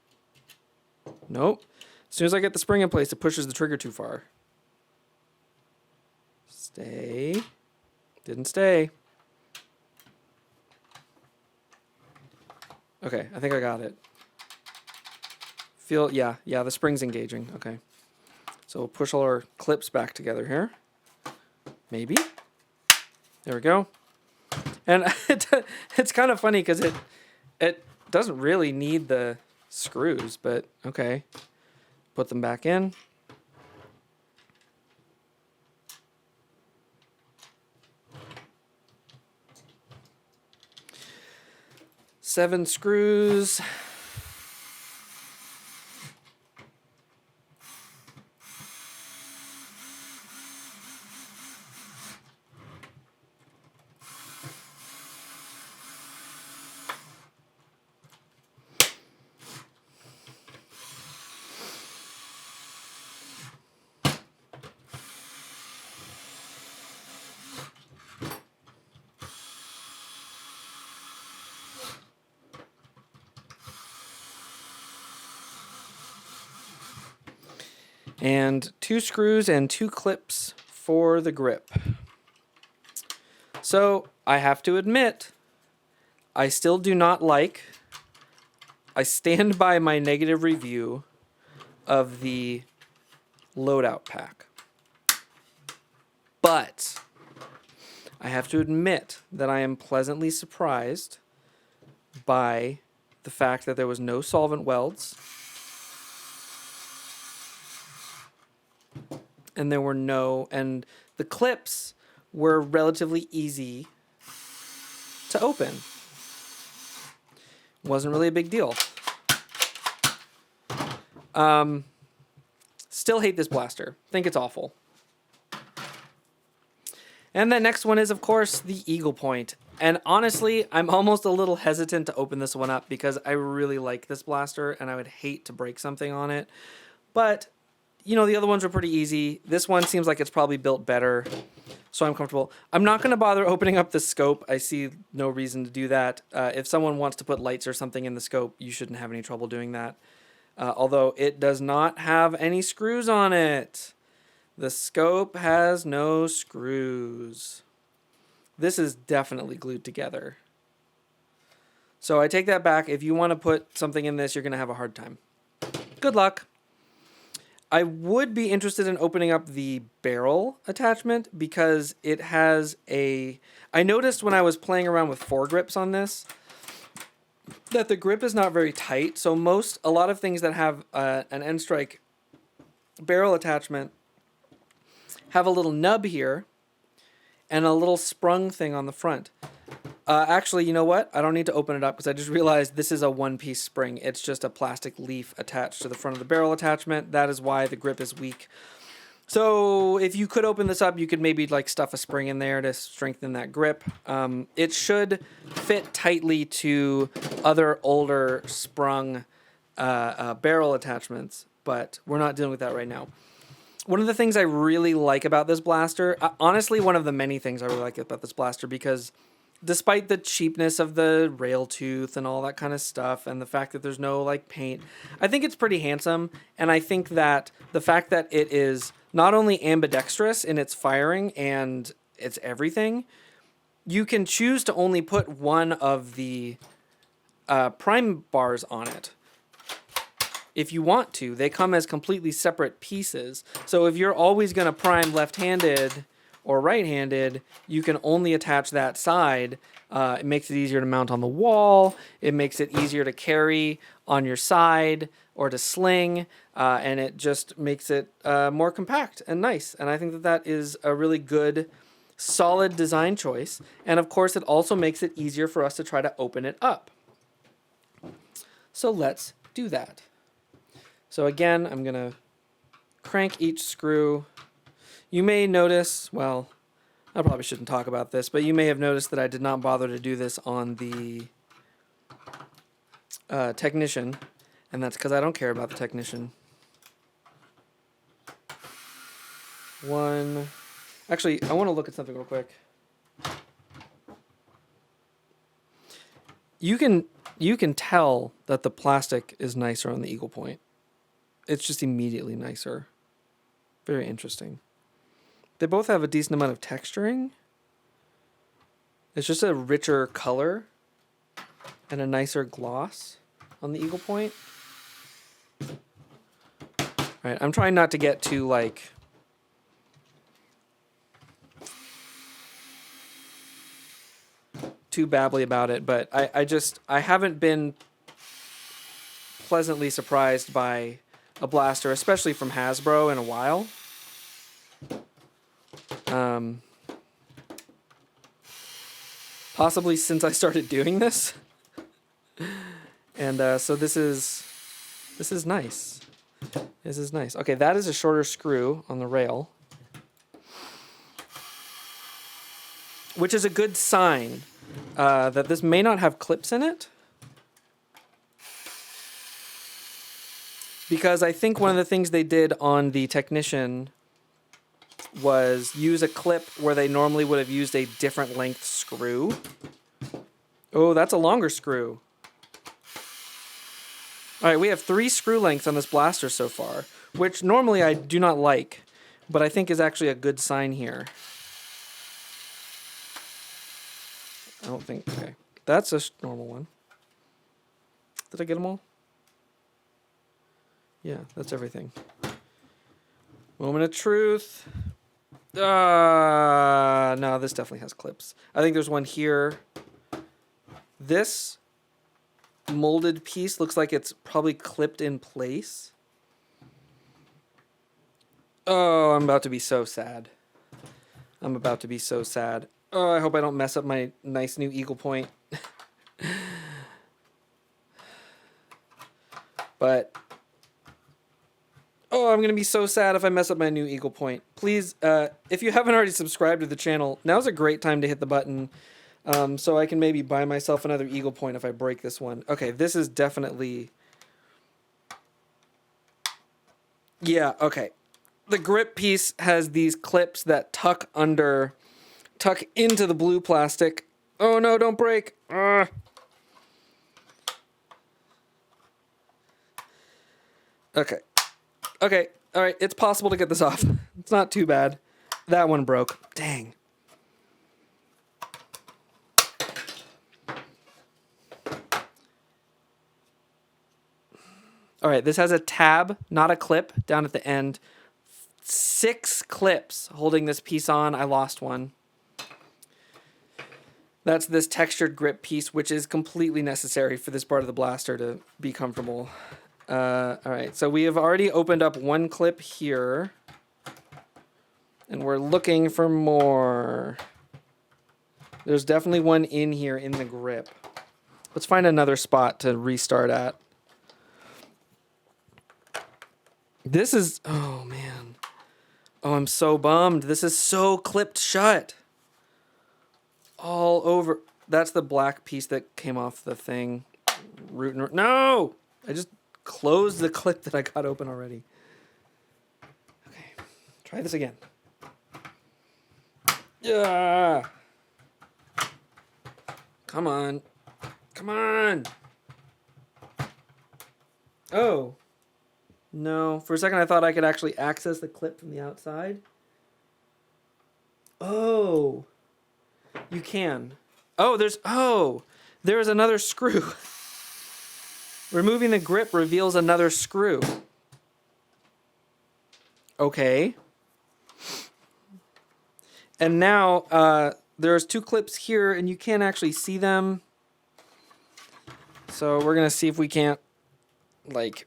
Nope. As soon as I get the spring in place, it pushes the trigger too far. Stay. Didn't stay. Okay, I think I got it. Yeah, the spring's engaging. Okay. So we'll push all our clips back together here. Maybe. There we go. And it's kind of funny because it doesn't really need the screws, but okay. Put them back in. Seven screws. And 2 screws and 2 clips for the grip. So I have to admit, I still do not like, I stand by my negative review of the loadout pack. But I have to admit that I am pleasantly surprised by the fact that there was no solvent welds. And and the clips were relatively easy to open. Wasn't really a big deal. Still hate this blaster. Think it's awful. And the next one is, of course, the Eaglepoint. And honestly, I'm almost a little hesitant to open this one up because I really like this blaster and I would hate to break something on it. But you know, the other ones were pretty easy. This one seems like it's probably built better, so I'm comfortable. I'm not going to bother opening up the scope. I see no reason to do that. If someone wants to put lights or something in the scope, you shouldn't have any trouble doing that. Although it does not have any screws on it. The scope has no screws. This is definitely glued together. So I take that back. If you want to put something in this, you're going to have a hard time. Good luck. I would be interested in opening up the barrel attachment because it has a... I noticed when I was playing around with foregrips on this that the grip is not very tight. So a lot of things that have an end strike barrel attachment have a little nub here and a little sprung thing on the front. Actually, you know what? I don't need to open it up because I just realized this is a one-piece spring. It's just a plastic leaf attached to the front of the barrel attachment. That is why the grip is weak. So if you could open this up, you could maybe like stuff a spring in there to strengthen that grip. It should fit tightly to other older sprung barrel attachments, but we're not dealing with that right now. One of the things I really like about this blaster, honestly, one of the many things I really like about this blaster, because despite the cheapness of the rail tooth and all that kind of stuff and the fact that there's no like paint, I think it's pretty handsome. And I think that the fact that it is not only ambidextrous in its firing and its everything, you can choose to only put one of the prime bars on it. If you want to, they come as completely separate pieces. So if you're always going to prime left-handed or right-handed, you can only attach that side. It makes it easier to mount on the wall. It makes it easier to carry on your side or to sling, and it just makes it more compact and nice. And I think that that is a really good, solid design choice. And of course, it also makes it easier for us to try to open it up. So let's do that. So again, I'm going to crank each screw. You may notice, well, I probably shouldn't talk about this, but you may have noticed that I did not bother to do this on the Technician, and that's because I don't care about the Technician. Actually, I want to look at something real quick. You can tell that the plastic is nicer on the Eaglepoint. It's just immediately nicer. Very interesting. They both have a decent amount of texturing. It's just a richer color and a nicer gloss on the Eaglepoint. Right, I'm trying not to get too like too babbly about it, but I haven't been pleasantly surprised by a blaster, especially from Hasbro, in a while. Possibly since I started doing this. And so this is nice. This is nice. Okay, that is a shorter screw on the rail, which is a good sign that this may not have clips in it. Because I think one of the things they did on the Technician was use a clip where they normally would have used a different length screw. Oh, that's a longer screw. All right, we have 3 screw lengths on this blaster so far, which normally I do not like, but I think is actually a good sign here. I don't think, okay. That's a normal one. Did I get them all? Yeah, that's everything. Moment of truth. No, this definitely has clips. I think there's one here. This molded piece looks like it's probably clipped in place. Oh, I'm about to be so sad. I'm about to be so sad. Oh, I hope I don't mess up my nice new Eaglepoint. But oh, I'm going to be so sad if I mess up my new Eaglepoint. Please, if you haven't already subscribed to the channel, now's a great time to hit the button so I can maybe buy myself another Eaglepoint if I break this one. Okay, this is definitely... Yeah, okay. The grip piece has these clips that tuck into the blue plastic. Oh no, don't break. Okay. Okay, All right, it's possible to get this off. It's not too bad. That one broke. Dang. All right, this has a tab, not a clip, down at the end. 6 clips holding this piece on. I lost one. That's this textured grip piece, which is completely necessary for this part of the blaster to be comfortable. All right, so we have already opened up one clip here, and we're looking for more. There's definitely one in here in the grip. Let's find another spot to restart at. This is, oh man. Oh, I'm so bummed. This is so clipped shut. All over. That's the black piece that came off the thing. No! I just closed the clip that I got open already. Okay, try this again. Yeah. Come on. Come on. Oh. No. For a second I thought I could actually access the clip from the outside. Oh. You can. Oh, there's another screw. Removing the grip reveals another screw. Okay. And now there's 2 clips here and you can't actually see them. So we're going to see if we can't like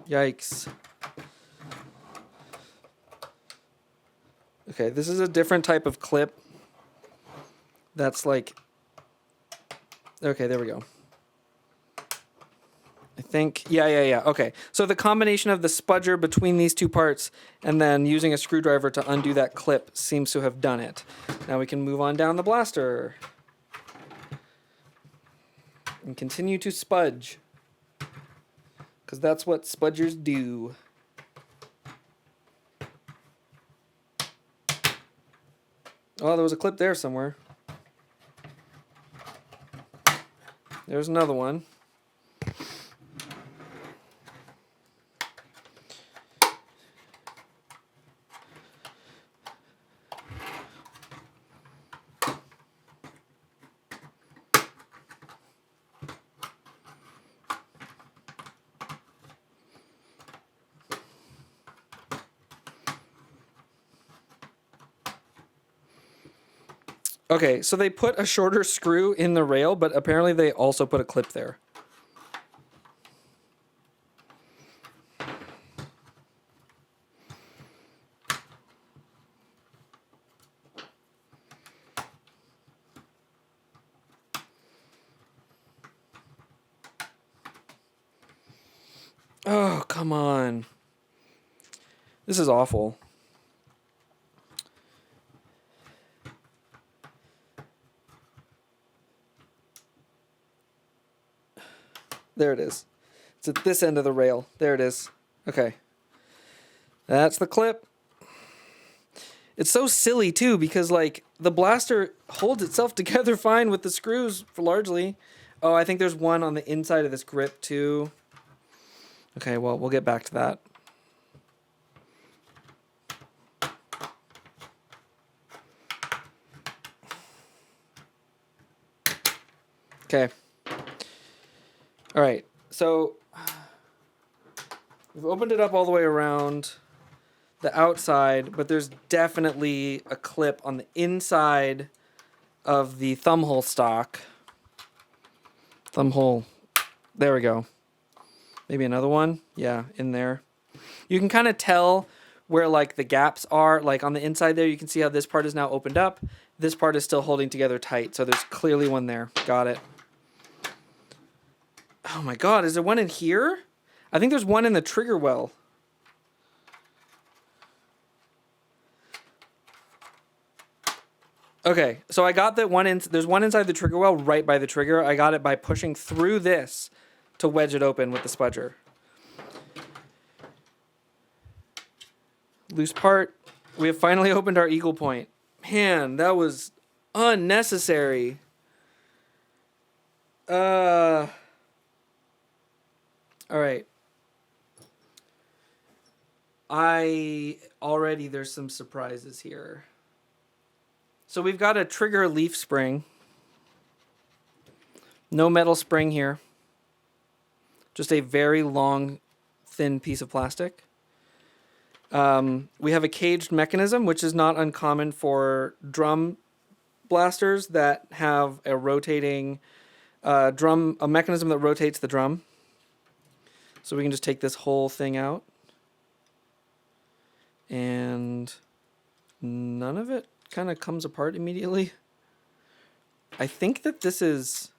yikes. Okay, this is a different type of clip. That's like... Okay, there we go. I think... Yeah. Okay, so the combination of the spudger between these 2 parts and then using a screwdriver to undo that clip seems to have done it. Now we can move on down the blaster. And continue to spudge. Because that's what spudgers do. Oh, there was a clip there somewhere. There's another one. Okay, so they put a shorter screw in the rail, but apparently they also put a clip there. Oh, come on. This is awful. There it is. It's at this end of the rail. There it is. Okay. That's the clip. It's so silly, too, because, like, the blaster holds itself together fine with the screws, largely. Oh, I think there's one on the inside of this grip, too. Okay, well, we'll get back to that. Okay. All right, so we've opened it up all the way around the outside, but there's definitely a clip on the inside of the thumb hole stock. Thumb hole. There we go. Maybe another one. Yeah, in there. You can kind of tell where like the gaps are. Like on the inside there, you can see how this part is now opened up. This part is still holding together tight, so there's clearly one there. Got it. Oh my god, is there one in here? I think there's one in the trigger well. Okay, so I got that one in. There's one inside the trigger well right by the trigger. I got it by pushing through this to wedge it open with the spudger. Loose part. We have finally opened our Eaglepoint. Man, that was unnecessary. All right. There's some surprises here. So we've got a trigger leaf spring. No metal spring here. Just a very long, thin piece of plastic. We have a caged mechanism, which is not uncommon for drum blasters that have a rotating a mechanism that rotates the drum. So we can just take this whole thing out. And none of it kind of comes apart immediately. I think that this is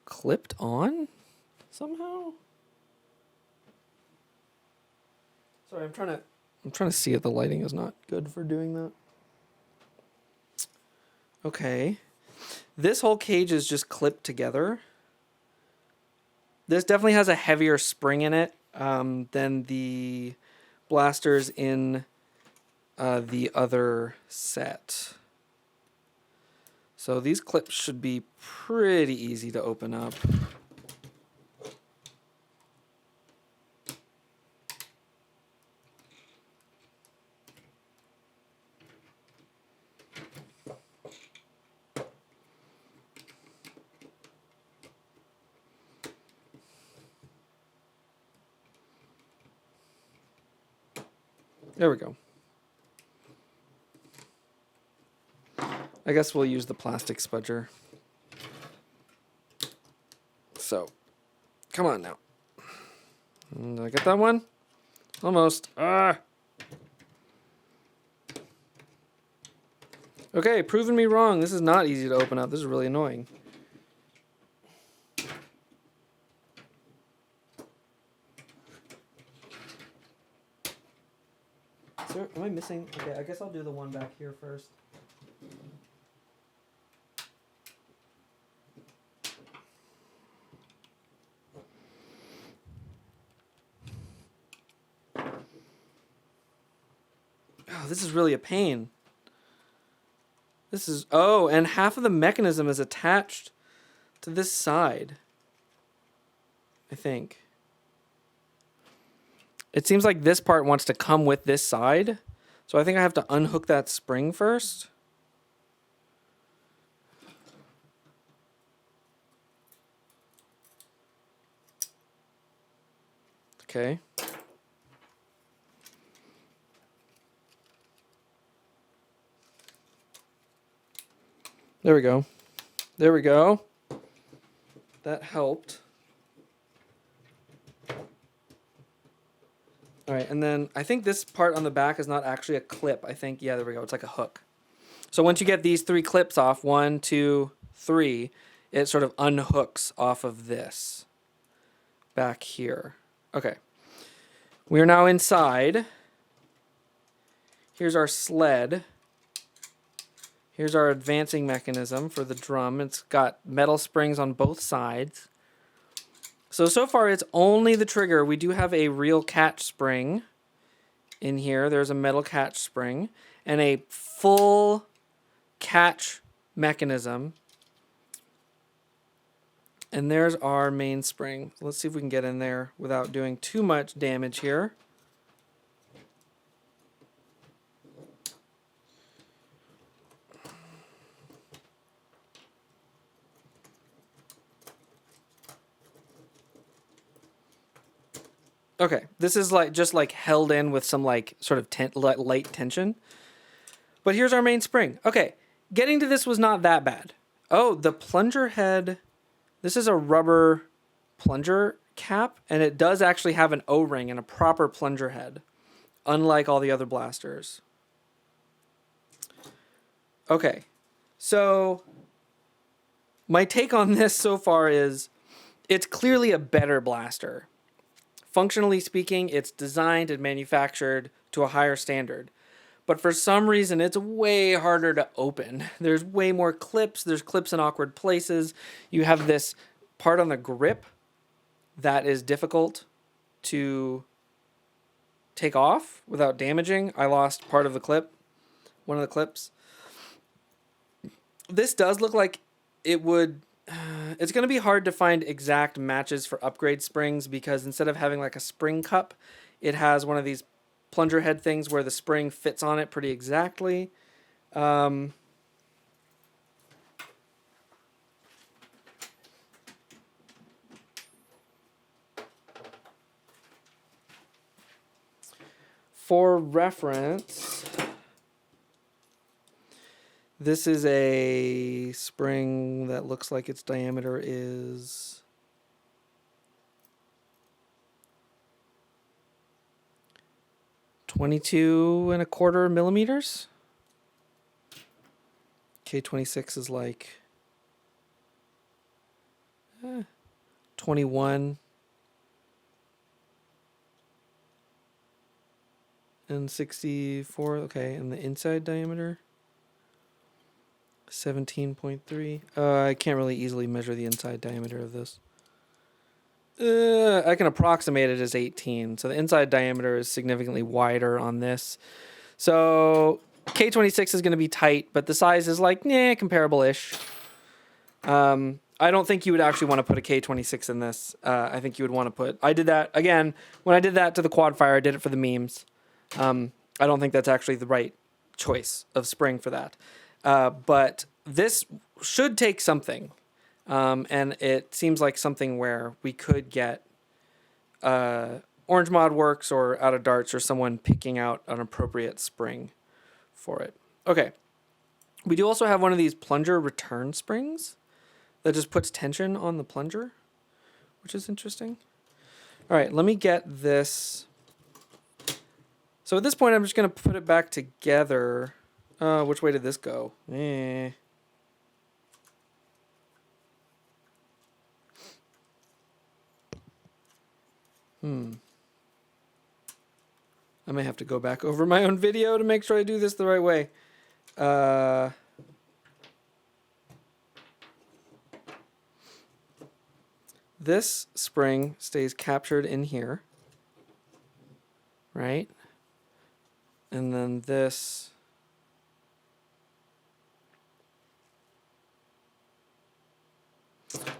clipped on somehow. Sorry, I'm trying to see if the lighting is not good for doing that. Okay. This whole cage is just clipped together. This definitely has a heavier spring in it than the blasters in the other set. So these clips should be pretty easy to open up. There we go. I guess we'll use the plastic spudger. So, come on now. Did I get that one? Almost. Okay, proving me wrong. This is not easy to open up. This is really annoying. Am I missing? Okay, I guess I'll do the one back here first. Oh, this is really a pain. And half of the mechanism is attached to this side, I think. It seems like this part wants to come with this side. So I think I have to unhook that spring first. Okay. There we go. There we go. That helped. All right, and then I think this part on the back is not actually a clip. I think, yeah, there we go. It's like a hook. So once you get these 3 clips off, 1, 2, 3, it sort of unhooks off of this back here. Okay. We are now inside. Here's our sled. Here's our advancing mechanism for the drum. It's got metal springs on both sides. So far it's only the trigger. We do have a real catch spring in here. There's a metal catch spring and a full catch mechanism. And there's our main spring. Let's see if we can get in there without doing too much damage here. Okay, this is just held in with some sort of light tension. But here's our main spring. Okay, getting to this was not that bad. Oh, the plunger head. This is a rubber plunger cap, and it does actually have an O-ring and a proper plunger head, unlike all the other blasters. Okay, so my take on this so far is it's clearly a better blaster. Functionally speaking, it's designed and manufactured to a higher standard. But for some reason, it's way harder to open. There's way more clips. There's clips in awkward places. You have this part on the grip that is difficult to take off without damaging. I lost part of the clip, one of the clips. This does look like it would... it's going to be hard to find exact matches for upgrade springs because instead of having like a spring cup, it has one of these plunger head things where the spring fits on it pretty exactly. For reference, this is a spring that looks like its diameter is 22.25 millimeters. K26 is like 21 and 64. Okay, and the inside diameter 17.3. I can't really easily measure the inside diameter of this. I can approximate it as 18. So the inside diameter is significantly wider on this. So K26 is going to be tight, but the size is like, comparable-ish. I don't think you would actually want to put a K26 in this. I think you would want to put... I did that, again, when I did that to the Quadfire, I did it for the memes. I don't think that's actually the right choice of spring for that. But this should take something. And it seems like something where we could get Orange Mod Works or Out of Darts or someone picking out an appropriate spring for it. Okay. We do also have one of these plunger return springs that just puts tension on the plunger, which is interesting. All right, let me get this. So at this point, I'm just going to put it back together. Which way did this go? I may have to go back over my own video to make sure I do this the right way. This spring stays captured in here, right? And then this...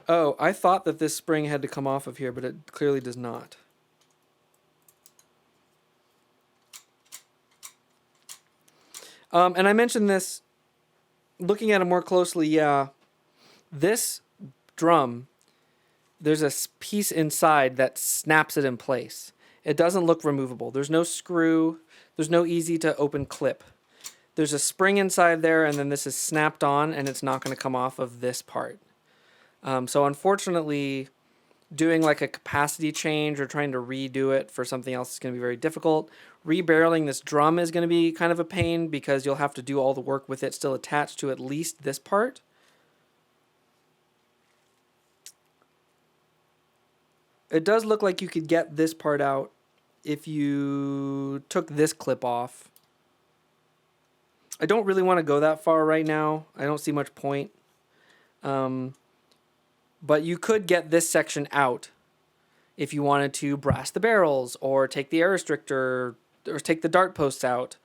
Oh, I thought that this spring had to come off of here, but it clearly does not. And I mentioned this, looking at it more closely, yeah, this drum, there's a piece inside that snaps it in place. It doesn't look removable. There's no screw. There's no easy to open clip. There's a spring inside there, and then this is snapped on, and it's not going to come off of this part. So unfortunately, doing like a capacity change or trying to redo it for something else is going to be very difficult. Rebarreling this drum is going to be kind of a pain because you'll have to do all the work with it still attached to at least this part. It does look like you could get this part out if you took this clip off. I don't really want to go that far right now. I don't see much point. But you could get this section out if you wanted to brass the barrels or take the air restrictor or take the dart posts out.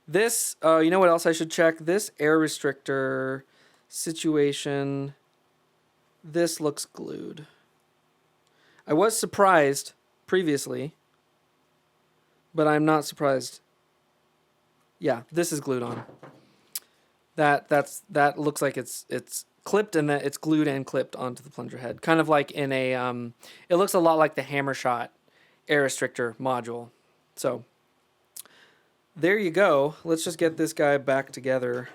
This, you know what else I should check? This air restrictor situation, this looks glued. I was surprised previously, but I'm not surprised. Yeah, this is glued on. That looks like it's clipped and that it's glued and clipped onto the plunger head. Kind of like in a, it looks a lot like the Hammer Shot air restrictor module. So there you go. Let's just get this guy back together.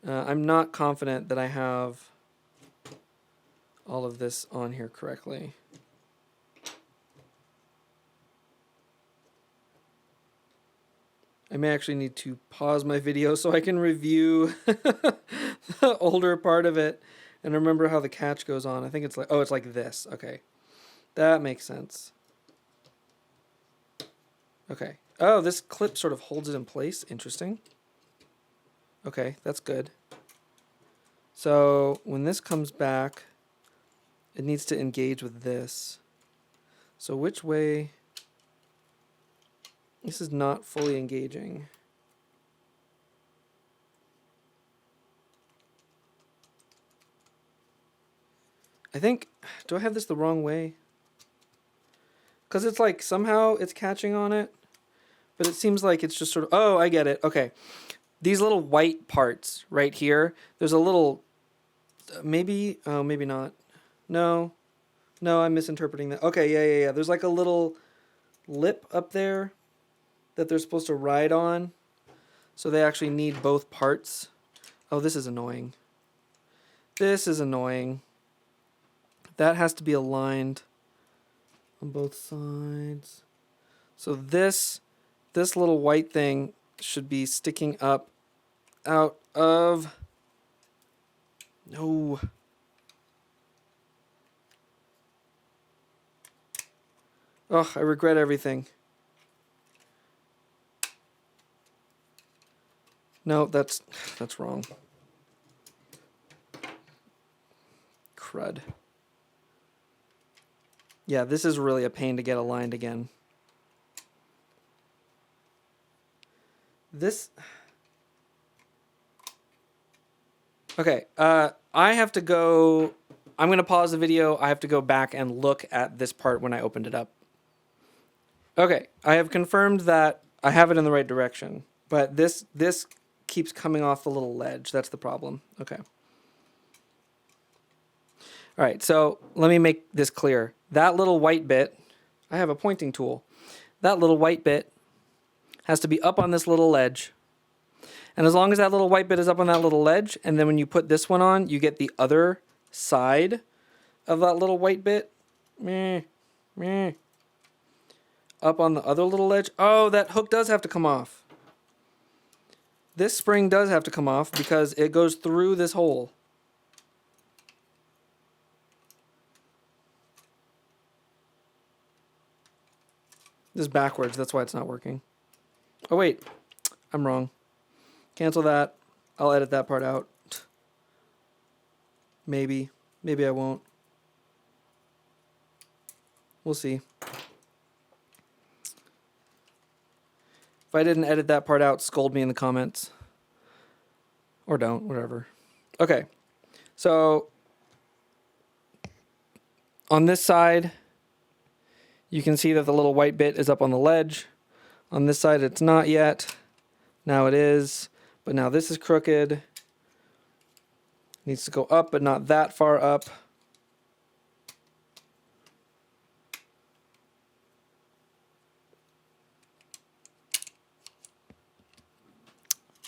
I'm not confident that I have all of this on here correctly. I may actually need to pause my video so I can review the older part of it and remember how the catch goes on. I think it's like, oh, it's like this. Okay. That makes sense. Okay. Oh, this clip sort of holds it in place. Interesting. Okay, that's good. So when this comes back, it needs to engage with this. So which way This is not fully engaging. I think, do I have this the wrong way? Because it's like somehow it's catching on it, but it seems like it's just sort of, oh, I get it. Okay. These little white parts right here, there's a little, maybe, oh, maybe not. No, I'm misinterpreting that. Okay, yeah. There's like a little lip up there that they're supposed to ride on. So they actually need both parts. Oh, this is annoying. This is annoying. That has to be aligned on both sides. So this little white thing should be sticking up out of... No. Oh, I regret everything. No, that's wrong. Crud. Yeah, this is really a pain to get aligned again. This... Okay, I have to go... I'm going to pause the video. I have to go back and look at this part when I opened it up. Okay, I have confirmed that I have it in the right direction, but this keeps coming off the little ledge. That's the problem. Okay. All right, so let me make this clear. That little white bit, I have a pointing tool. That little white bit has to be up on this little ledge. And as long as that little white bit is up on that little ledge, and then when you put this one on, you get the other side of that little white bit. Up on the other little ledge. Oh, that hook does have to come off. This spring does have to come off because it goes through this hole. This is backwards, that's why it's not working. Oh wait, I'm wrong. Cancel that. I'll edit that part out. Maybe. Maybe I won't. We'll see. If I didn't edit that part out, scold me in the comments. Or don't, whatever. Okay, so on this side, you can see that the little white bit is up on the ledge. On this side, it's not yet. Now it is, but now this is crooked. Needs to go up, but not that far up.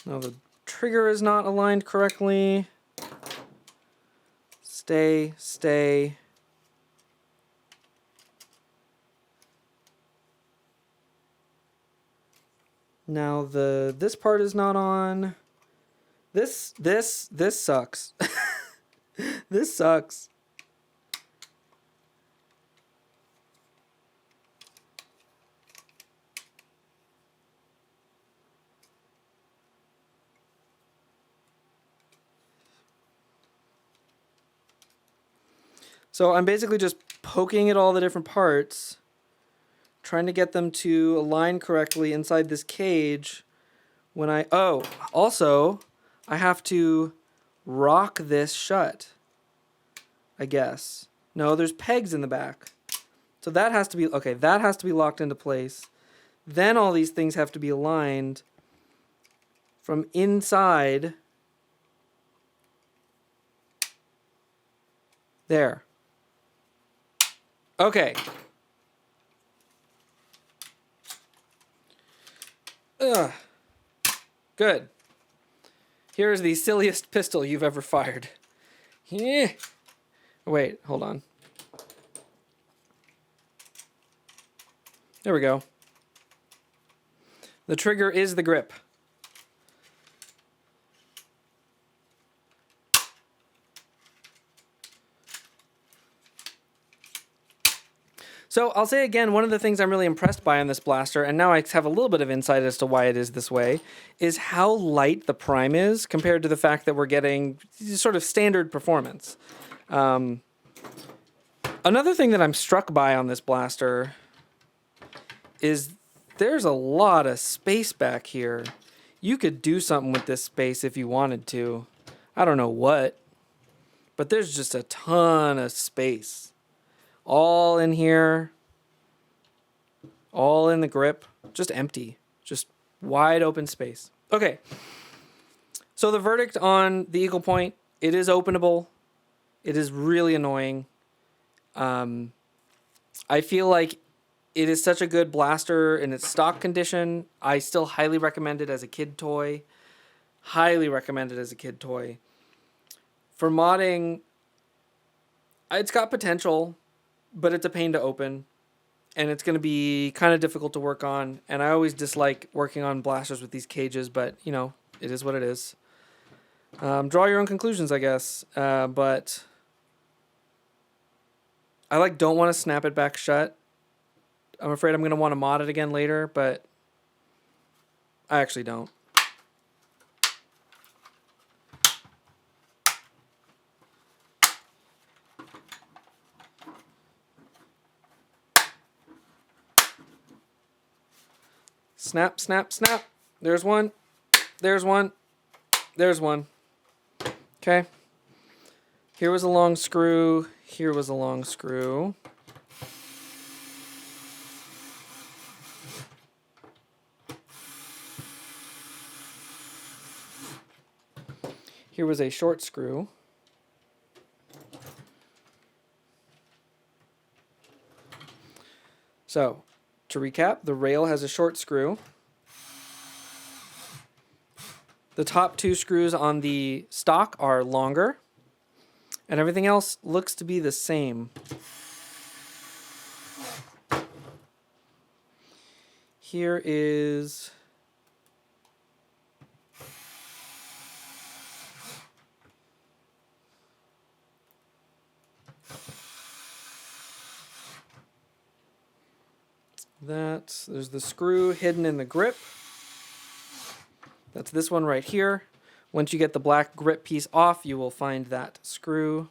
Now the trigger is not aligned correctly. Stay. Now this part is not on. This sucks. This sucks. So I'm basically just poking at all the different parts, trying to get them to align correctly inside this cage. When also, I have to rock this shut, I guess. No, there's pegs in the back. So that has to be, okay, that has to be locked into place. Then all these things have to be aligned from inside. There. Okay. Ugh. Good. Here's the silliest pistol you've ever fired. Yeah. Wait, hold on. There we go. The trigger is the grip. So I'll say again, one of the things I'm really impressed by on this blaster, and now I have a little bit of insight as to why it is this way, is how light the prime is compared to the fact that we're getting sort of standard performance. Another thing that I'm struck by on this blaster is there's a lot of space back here. You could do something with this space if you wanted to. I don't know what, but there's just a ton of space. All in here, all in the grip, just empty, just wide open space. Okay, so the verdict on the Eaglepoint, it is openable. It is really annoying. I feel like it is such a good blaster in its stock condition. I still highly recommend it as a kid toy. Highly recommend it as a kid toy. For modding, it's got potential, but it's a pain to open. And it's going to be kind of difficult to work on. And I always dislike working on blasters with these cages, but, you know, it is what it is. Draw your own conclusions, I guess. But I don't want to snap it back shut. I'm afraid I'm going to want to mod it again later, but I actually don't. Snap, snap, snap. There's one. There's one. There's one. Okay. Here was a long screw. Here was a long screw. Here was a short screw. So, to recap, the rail has a short screw. The top two screws on the stock are longer. And everything else looks to be the same. Here is that. There's the screw hidden in the grip. That's this one right here. Once you get the black grip piece off, you will find that screw.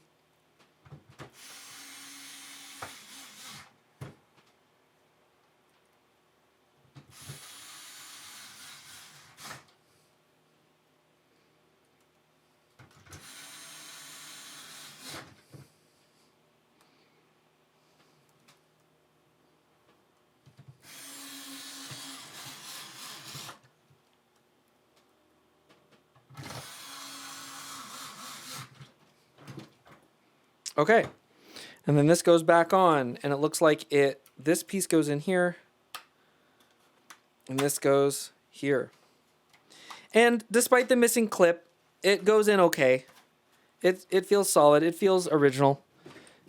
Okay, and then this goes back on, and it looks like this piece goes in here, and this goes here. And despite the missing clip, it goes in okay. It feels solid. It feels original.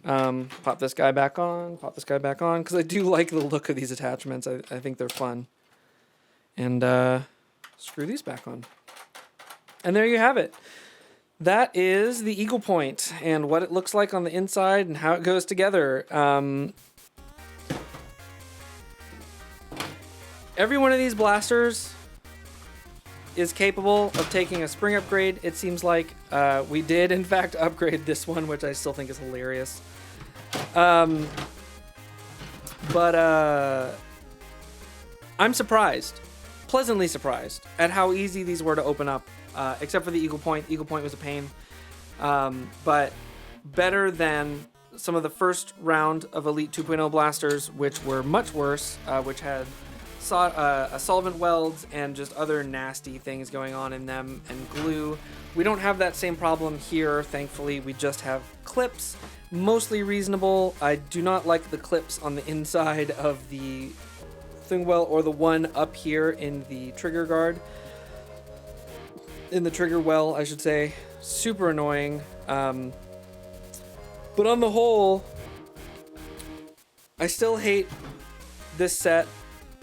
Pop this guy back on, because I do like the look of these attachments. I think they're fun. And screw these back on. And there you have it. That is the Eaglepoint and what it looks like on the inside and how it goes together. Every one of these blasters is capable of taking a spring upgrade. It seems like we did, in fact, upgrade this one, which I still think is hilarious. But I'm surprised, pleasantly surprised, at how easy these were to open up. Except for the Eaglepoint. Eaglepoint was a pain. But better than some of the first round of Elite 2.0 blasters, which were much worse, which had solvent welds and just other nasty things going on in them, and glue. We don't have that same problem here, thankfully. We just have clips, mostly reasonable. I do not like the clips on the inside of the thing well, or the one up here in the trigger guard. In the trigger well, I should say. Super annoying. But on the whole, I still hate this set.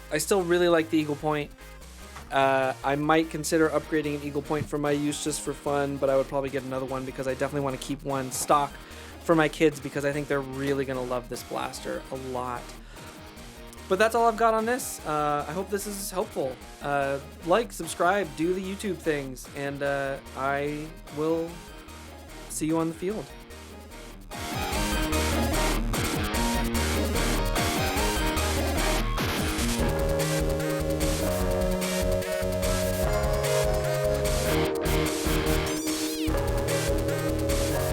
I still really like the Eaglepoint. I might consider upgrading an Eaglepoint for my use just for fun, but I would probably get another one because I definitely want to keep one stock for my kids because I think they're really going to love this blaster a lot. But that's all I've got on this. I hope this is helpful. Like, subscribe, do the YouTube things, and I will see you on the field.